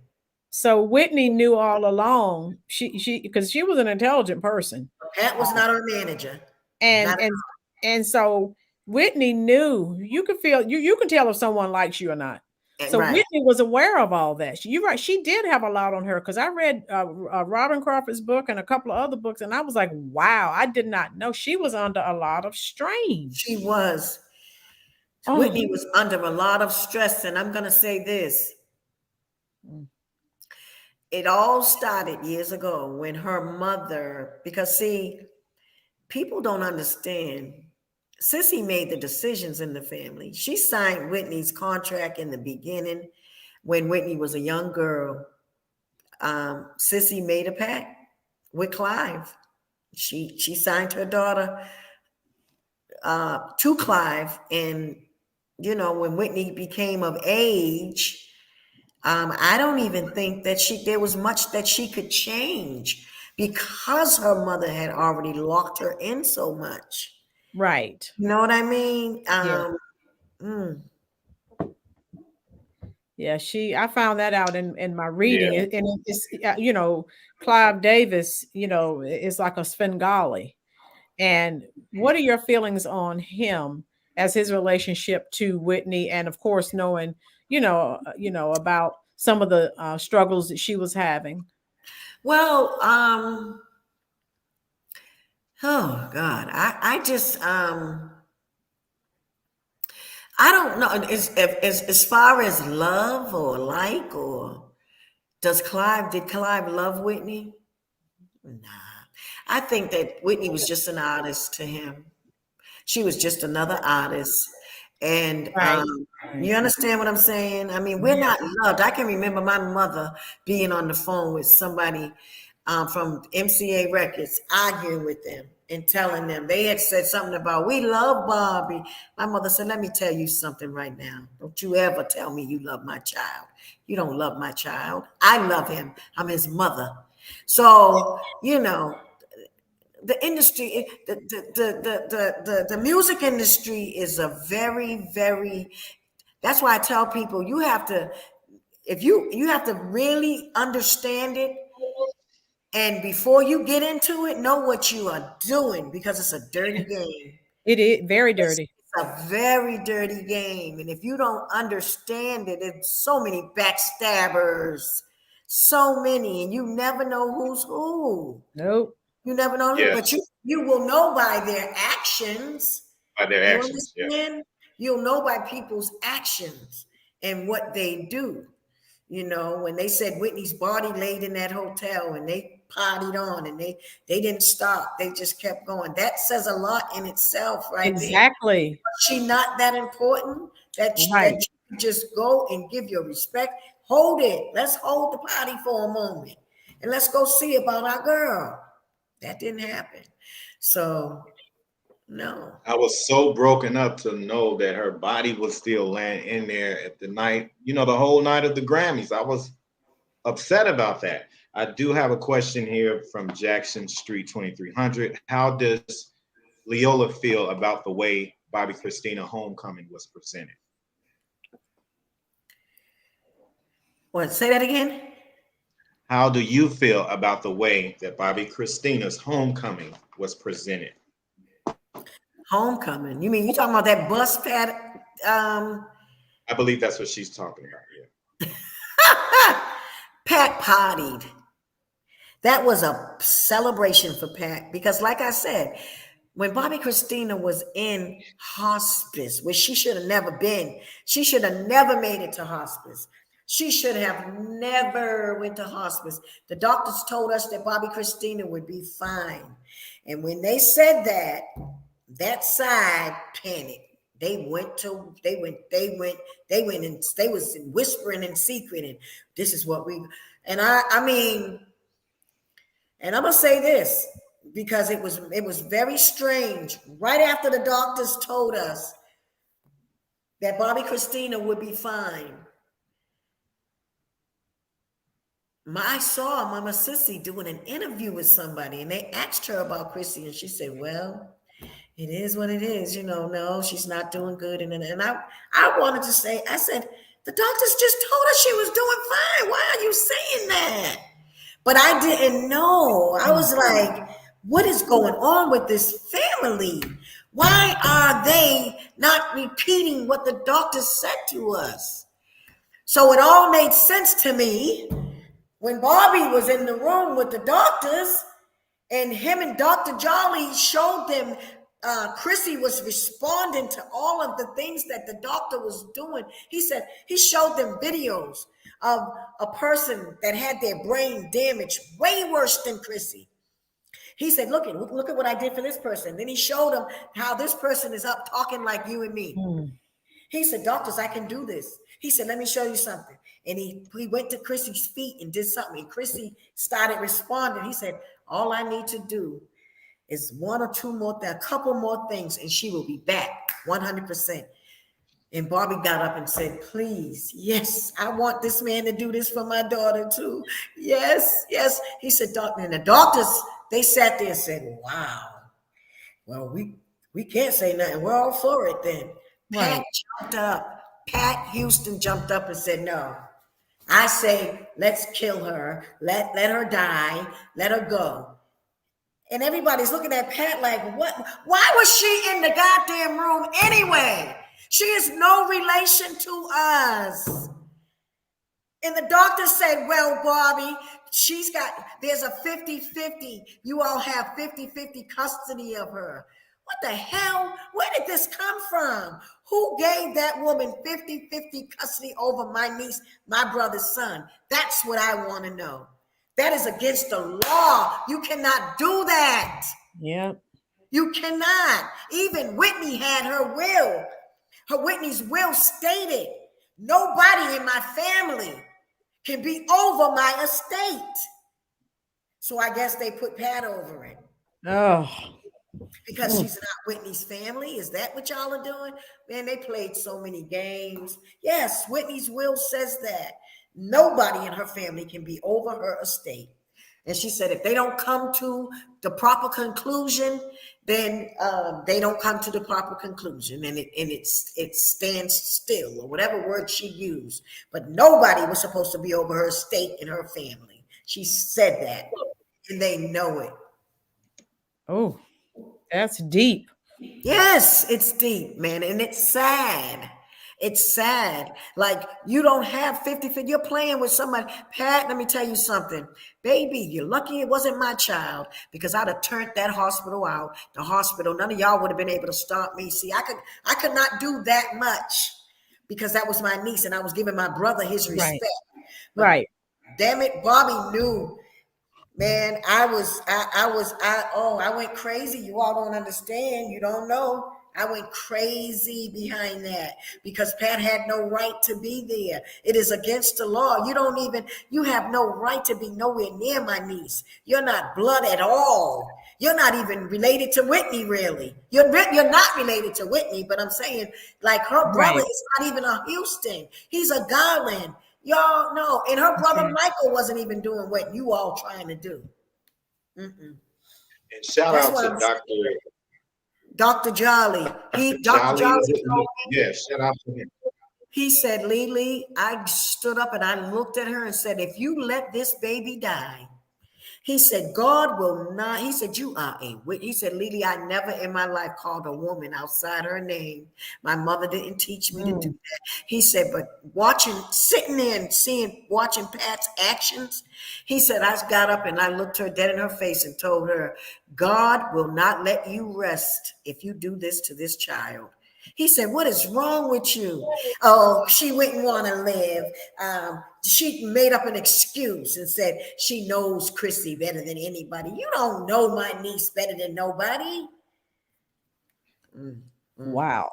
So Whitney knew all along. She because she was an intelligent person. Pat was not her manager. And so Whitney knew. You could feel you can tell if someone likes you or not. So Whitney was aware of all that. You're right. She did have a lot on her because I read Robin Crawford's book and a couple of other books, and I was like, wow, I did not know she was under a lot of strain. She was. Whitney was under a lot of stress, and I'm going to say this. It all started years ago when her mother, because see, people don't understand. Sissy made the decisions in the family. She signed Whitney's contract in the beginning when Whitney was a young girl. Sissy made a pact with Clive. She signed her daughter to Clive. And, when Whitney became of age, I don't even think that there was much that she could change because her mother had already locked her in so much. Right. You know what I mean? Yeah, I found that out in my reading. Yeah. And it's, Clive Davis, is like a Svengali. And what are your feelings on him as his relationship to Whitney? And of course, knowing, about some of the struggles that she was having. Well, oh God, I just, I don't know. As far as love or like, or did Clive love Whitney? Nah. I think that Whitney was just an artist to him. She was just another artist. And you understand what I'm saying? I mean, we're not loved. I can remember my mother being on the phone with somebody from MCA Records, arguing with them and telling them they had said something about, we love Bobby. My mother said, let me tell you something right now. Don't you ever tell me you love my child. You don't love my child. I love him. I'm his mother. So, the industry, the music industry is a very, very, that's why I tell people you have to, if you have to really understand it. And before you get into it, know what you are doing, because it's a dirty game. It is very dirty. It's a very dirty game. And if you don't understand it, it's so many backstabbers, so many, and you never know who's who. Nope. You never know, Yeah. but you will know by their actions. By their You actions, yeah. understand? You'll know by people's actions and what they do. You know, when they said Whitney's body laid in that hotel and they partied on and they didn't stop. They just kept going. That says a lot in itself, right? Exactly. There. She not that important that Right. that you just go and give your respect. Hold it. Let's hold the party for a moment. And let's go see about our girl. That didn't happen. So, no. I was so broken up to know that her body was still laying in there at the night, the whole night of the Grammys. I was upset about that. I do have a question here from Jackson Street 2300. How does Leolah feel about the way Bobby Kristina Homecoming was presented? What? Say that again? How do you feel about the way that Bobby Kristina's Homecoming was presented? Homecoming. You mean you talking about that bus pad? I believe that's what she's talking about. Yeah. Pat partied. That was a celebration for Pat because, like I said, when Bobby Kristina was in hospice, which she should have never been, she should have never made it to hospice. She should have never went to hospice. The doctors told us that Bobby Kristina would be fine. And when they said that, that side panicked. They was whispering in secret, and this is what we, and I mean, and I'm gonna say this because it was very strange. Right after the doctors told us that Bobby Kristina would be fine, I saw Mama Sissy doing an interview with somebody, and they asked her about Chrissy, and she said, well, it is what it is, no, she's not doing good. And I wanted to say, I said, the doctors just told us she was doing fine. Why are you saying that? But I didn't know. I was like, what is going on with this family? Why are they not repeating what the doctors said to us? So it all made sense to me when Bobby was in the room with the doctors and him and Dr. Jolly showed them Chrissy was responding to all of the things that the doctor was doing. He said he showed them videos of a person that had their brain damaged way worse than Chrissy. He said, look at what I did for this person. Then he showed them how this person is up talking like you and me. He said, doctors, I can do this. He said, let me show you something. And he went to Chrissy's feet and did something. And Chrissy started responding. He said, all I need to do is one or two more, a couple more things, and she will be back 100%. And Bobby got up and said, please, yes, I want this man to do this for my daughter too. Yes. He said, doctor, and the doctors, they sat there and said, wow. Well, we can't say nothing. We're all for it then. Right. Pat jumped up. Pat Houston jumped up and said, no. I say, let's kill her. Let her die. Let her go. And everybody's looking at Pat like, what? Why was she in the goddamn room anyway? She is no relation to us. And the doctor said, well, Bobby, there's a 50-50. You all have 50-50 custody of her. What the hell? Where did this come from? Who gave that woman 50-50 custody over my niece, my brother's son? That's what I want to know. That is against the law. You cannot do that. Yep. You cannot. Even Whitney had her will. Whitney's will stated, nobody in my family can be over my estate. So I guess they put Pat over it. Oh. Because she's not Whitney's family. Is that what y'all are doing? Man, they played so many games. Yes, Whitney's will says that. Nobody in her family can be over her estate. And she said, if they don't come to the proper conclusion, then they don't come to the proper conclusion, and it stands still, or whatever word she used. But nobody was supposed to be over her estate and her family. She said that, and they know it. Oh, that's deep. Yes, it's deep, man, and it's sad. It's sad. Like, you don't have 50. You're playing with somebody. Pat, let me tell you something. Baby, you're lucky it wasn't my child, because I'd have turned that hospital out. The hospital, none of y'all would have been able to stop me. See, I could not do that much, because that was my niece, and I was giving my brother his respect. But Right. damn it, Bobby knew. Man, I went crazy. You all don't understand. You don't know. I went crazy behind that, because Pat had no right to be there. It is against the law. You have no right to be nowhere near my niece. You're not blood at all. You're not even related to Whitney, really. You're not related to Whitney, but I'm saying, like, her brother is not even a Houston. He's a Garland. Y'all know. And her brother Michael wasn't even doing what you all trying to do. And shout out to Dr. Jolly. Dr. Jolly. Yeah, shout out to him. He said, Lily, I stood up and I looked at her and said, if you let this baby die, he said, God will not. He said, you are a witch. He said, Lily, I never in my life called a woman outside her name. My mother didn't teach me to do that. He said, but sitting there and watching Pat's actions, he said, I got up and I looked her dead in her face and told her, God will not let you rest if you do this to this child. He said, what is wrong with you? Oh, she wouldn't want to live. She made up an excuse and said she knows Chrissy better than anybody. You don't know my niece better than nobody. Wow.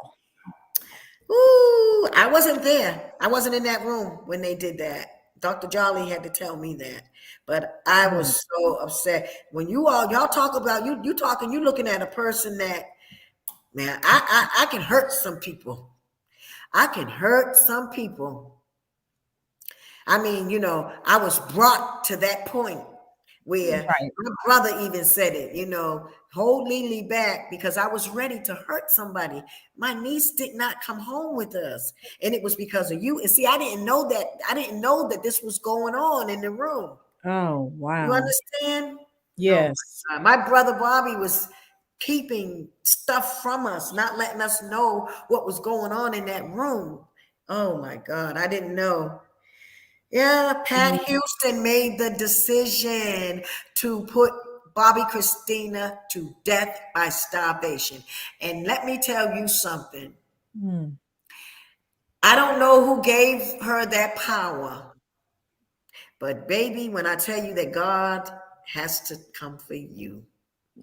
Ooh, I wasn't there. I wasn't in that room when they did that. Dr. Jolly had to tell me that. But I was so upset. When y'all talk about, you looking at a person that, man, I can hurt some people. I can hurt some people. I mean, I was brought to that point where my brother even said it, hold Lily back, because I was ready to hurt somebody. My niece did not come home with us, and it was because of you. And see, I didn't know that. I didn't know that this was going on in the room. Oh, wow. You understand? Yes. Oh, my brother Bobby was keeping stuff from us, not letting us know what was going on in that room. Oh my God, I didn't know. Yeah, Pat Houston made the decision to put Bobby Kristina to death by starvation. And let me tell you something. I don't know who gave her that power. But baby, when I tell you that God has to come for you.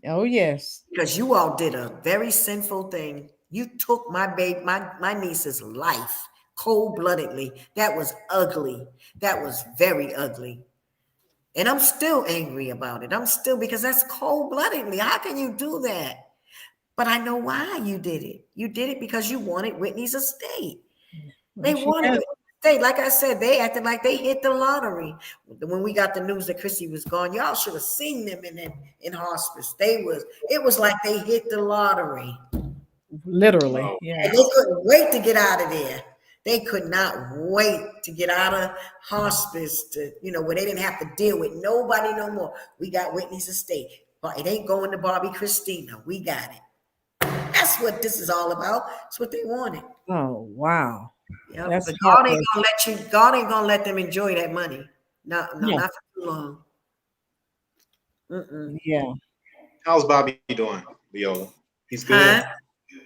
Oh, yes. Because you all did a very sinful thing. You took my niece's life cold-bloodedly. That was ugly. That was very ugly. And I'm still angry about it. Because that's cold-bloodedly. How can you do that? But I know why you did it. You did it because you wanted Whitney's estate. They wanted it. Like I said, they acted like they hit the lottery. When we got the news that Chrissy was gone, y'all should have seen them in hospice. It was like they hit the lottery. Literally. Yeah. And they couldn't wait to get out of there. They could not wait to get out of hospice where they didn't have to deal with nobody no more. We got Whitney's estate, but it ain't going to Bobby Kristina. We got it. That's what this is all about. That's what they wanted. Oh, wow. Yep. But God ain't gonna let them enjoy that money. Not for too long. Yeah. How's Bobby doing, Leolah? He's good.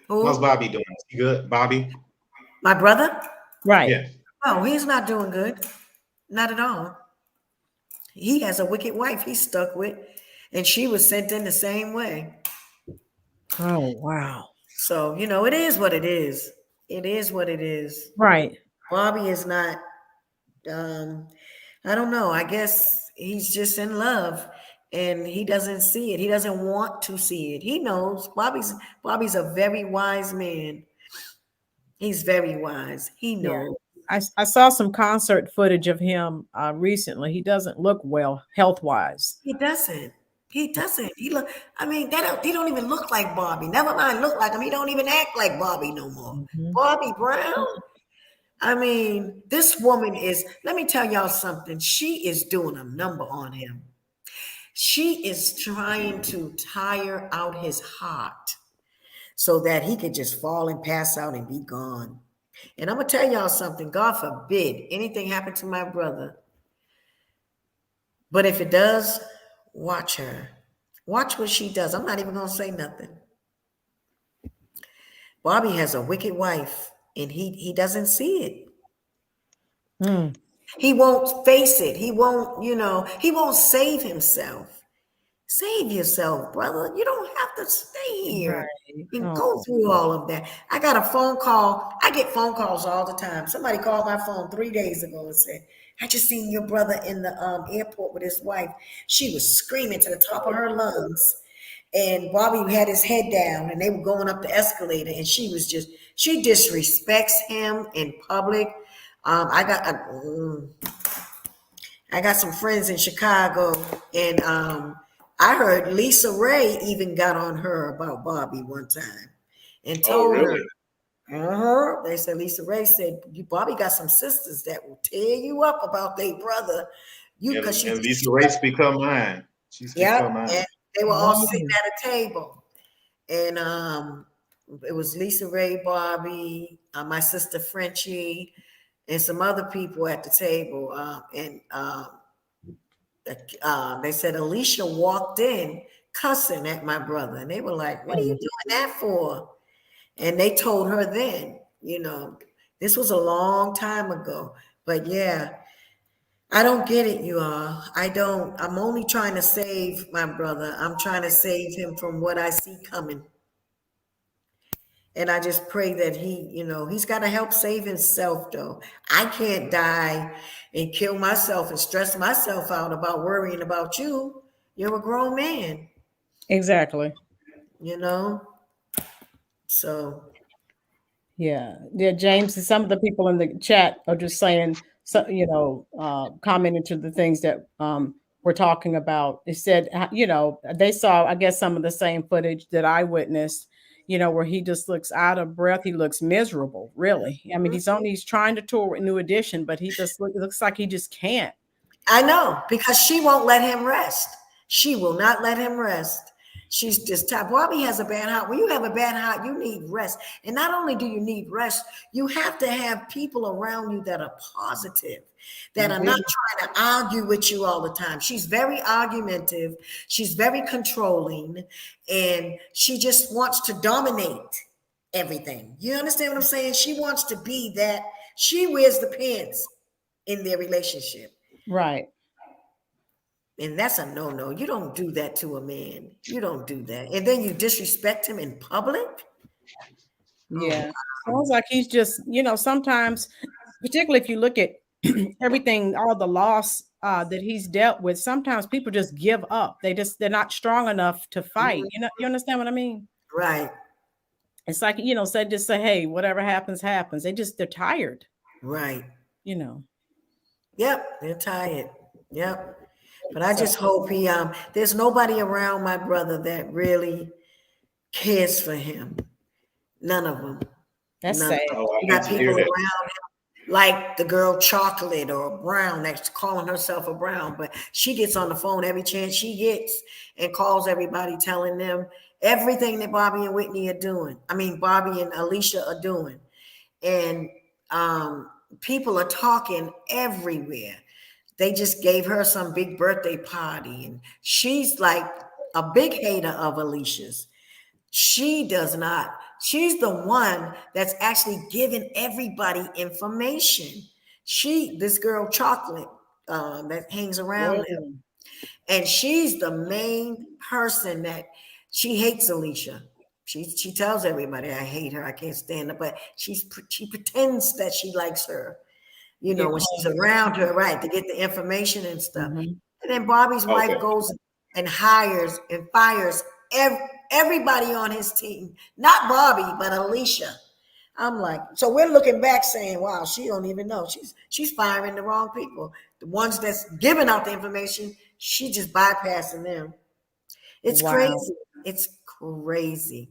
Who? How's Bobby doing? Is he good, Bobby? My brother? Right. Yeah. Oh, he's not doing good. Not at all. He has a wicked wife he's stuck with, and she was sent in the same way. Oh, wow. So, it is what it is. It is what it is. Right. Bobby is not, I don't know. I guess he's just in love and he doesn't see it. He doesn't want to see it. He knows. Bobby's a very wise man. He's very wise. He knows. I saw some concert footage of him recently. He doesn't look well health wise. He doesn't. He doesn't. He look. I mean, he don't even look like Bobby. Never mind, look like him. He don't even act like Bobby no more. Bobby Brown. I mean, this woman is. Let me tell y'all something. She is doing a number on him. She is trying to tire out his heart so that he could just fall and pass out and be gone. And I'm gonna tell y'all something. God forbid anything happen to my brother. But if it does, watch her. Watch what she does. I'm not even going to say nothing. Bobby has a wicked wife, and he doesn't see it. He won't face it. He won't, he won't save himself. Save yourself, brother. You don't have to stay here and go through all of that. I got a phone call. I get phone calls all the time. Somebody called my phone 3 days ago and said, I just seen your brother in the airport with his wife. She was screaming to the top of her lungs. And Bobby had his head down and they were going up the escalator. And she disrespects him in public. I got some friends in Chicago, and I heard Lisa Ray even got on her about Bobby one time and told her, they said, Lisa Ray said, Bobby got some sisters that will tear you up about their brother. And Lisa Ray speak her mind. She speak her mind. And they were all sitting at a table. And it was Lisa Ray, Bobby, my sister Frenchie, and some other people at the table. They said Alicia walked in cussing at my brother. And they were like, what are you doing that for? And they told her then, this was a long time ago. But yeah, I don't get it, you all. I don't. I'm only trying to save my brother. I'm trying to save him from what I see coming. And I just pray that he's got to help save himself, though. I can't die and kill myself and stress myself out about worrying about you. You're a grown man. Exactly. So. Yeah, James, some of the people in the chat are just saying, commenting to the things that we're talking about. They said, they saw, I guess, some of the same footage that I witnessed, where he just looks out of breath. He looks miserable, really. I mean, he's trying to tour with New Edition, but he just looks like he just can't. I know, because she won't let him rest. She will not let him rest. She's just tired. Bobby has a bad heart. When you have a bad heart, you need rest. And not only do you need rest, you have to have people around you that are positive, that are not trying to argue with you all the time. She's very argumentative. She's very controlling. And she just wants to dominate everything. You understand what I'm saying? She wants to be that. She wears the pants in their relationship. Right. And that's a no-no. You don't do that to a man. You don't do that. And then you disrespect him in public? Yeah. Sounds like he's just, sometimes, particularly if you look at everything, all the loss that he's dealt with, sometimes people just give up. They're not strong enough to fight. You understand what I mean? Right. It's like, just say, hey, whatever happens, happens. They're tired. Right. Yep, they're tired. Yep. But I just hope there's nobody around my brother that really cares for him. None of them. That's sad. You got people around him, like the girl Chocolate or Brown, that's calling herself a Brown, but she gets on the phone every chance she gets and calls everybody, telling them everything that Bobby and Whitney are doing. I mean, Bobby and Alicia are doing. And people are talking everywhere. They just gave her some big birthday party, and she's like a big hater of Alicia's. She does not. She's the one that's actually giving everybody information. This girl Chocolate that hangs around him, and she's the main person that she hates Alicia. She tells everybody, I hate her, I can't stand her, but she pretends that she likes her. When she's around her, right, to get the information and stuff. And then Bobby's wife goes and hires and fires everybody on his team. Not Bobby, but Alicia. I'm like, so we're looking back saying, wow, she don't even know. She's firing the wrong people. The ones that's giving out the information, she just bypassing them. It's Wow. crazy. It's crazy.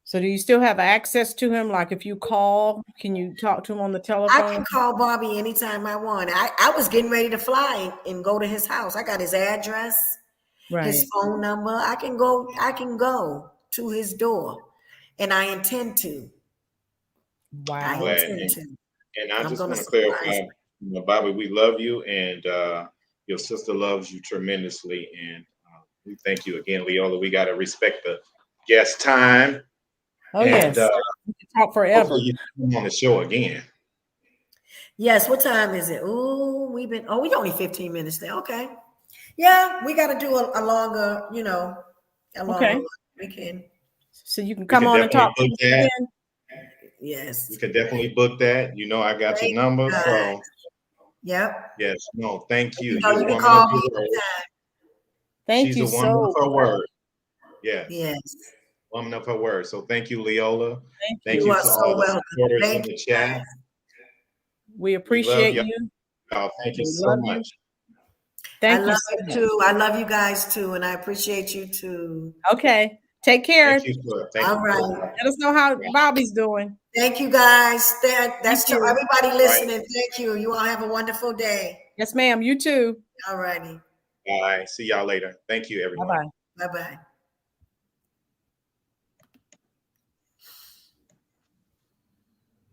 So do you still have access to him? Like if you call, can you talk to him on the I telephone? can call Bobby anytime I want. I was getting ready to fly and go to his house. I got his address, his phone number. I can go to his door, and I intend to. I Wow. intend to. And I I'm just gonna want to surprise clarify, him. Bobby, we love you, and your sister loves you tremendously, and we thank you again, Leolah. We got to respect the guest time. Oh, and, yes. We can talk forever. Hopefully you come on the show again. Yes, what time is it? Oh, we only 15 minutes now. Okay. Yeah, we got to do a longer, a longer Okay. one. We can. So you can come on and talk to us again. Yes. We could definitely book that. I got your number. So, yep. yes, no, thank you. You You're a can woman call of me your word. anytime. Thank She's you a woman so of her word. Yes. Yes. Woman of her word. So thank you, Leolah. Thank You you are to so all the welcome. supporters Thank in the you, chat. guys. We We appreciate love you. y'all. Thank you We so love you. much. Thank I you love so you much. too. I love you guys too, and I appreciate you too. Okay. Take care. Thank you, sir. Thank All you. right. Let us know how Bobby's doing. Thank you, guys. That's to you. everybody listening. Thank you. You all have a wonderful day. Yes, ma'am. You too. All righty. Bye. See y'all later. Thank you, everyone. Bye-bye. Bye-bye.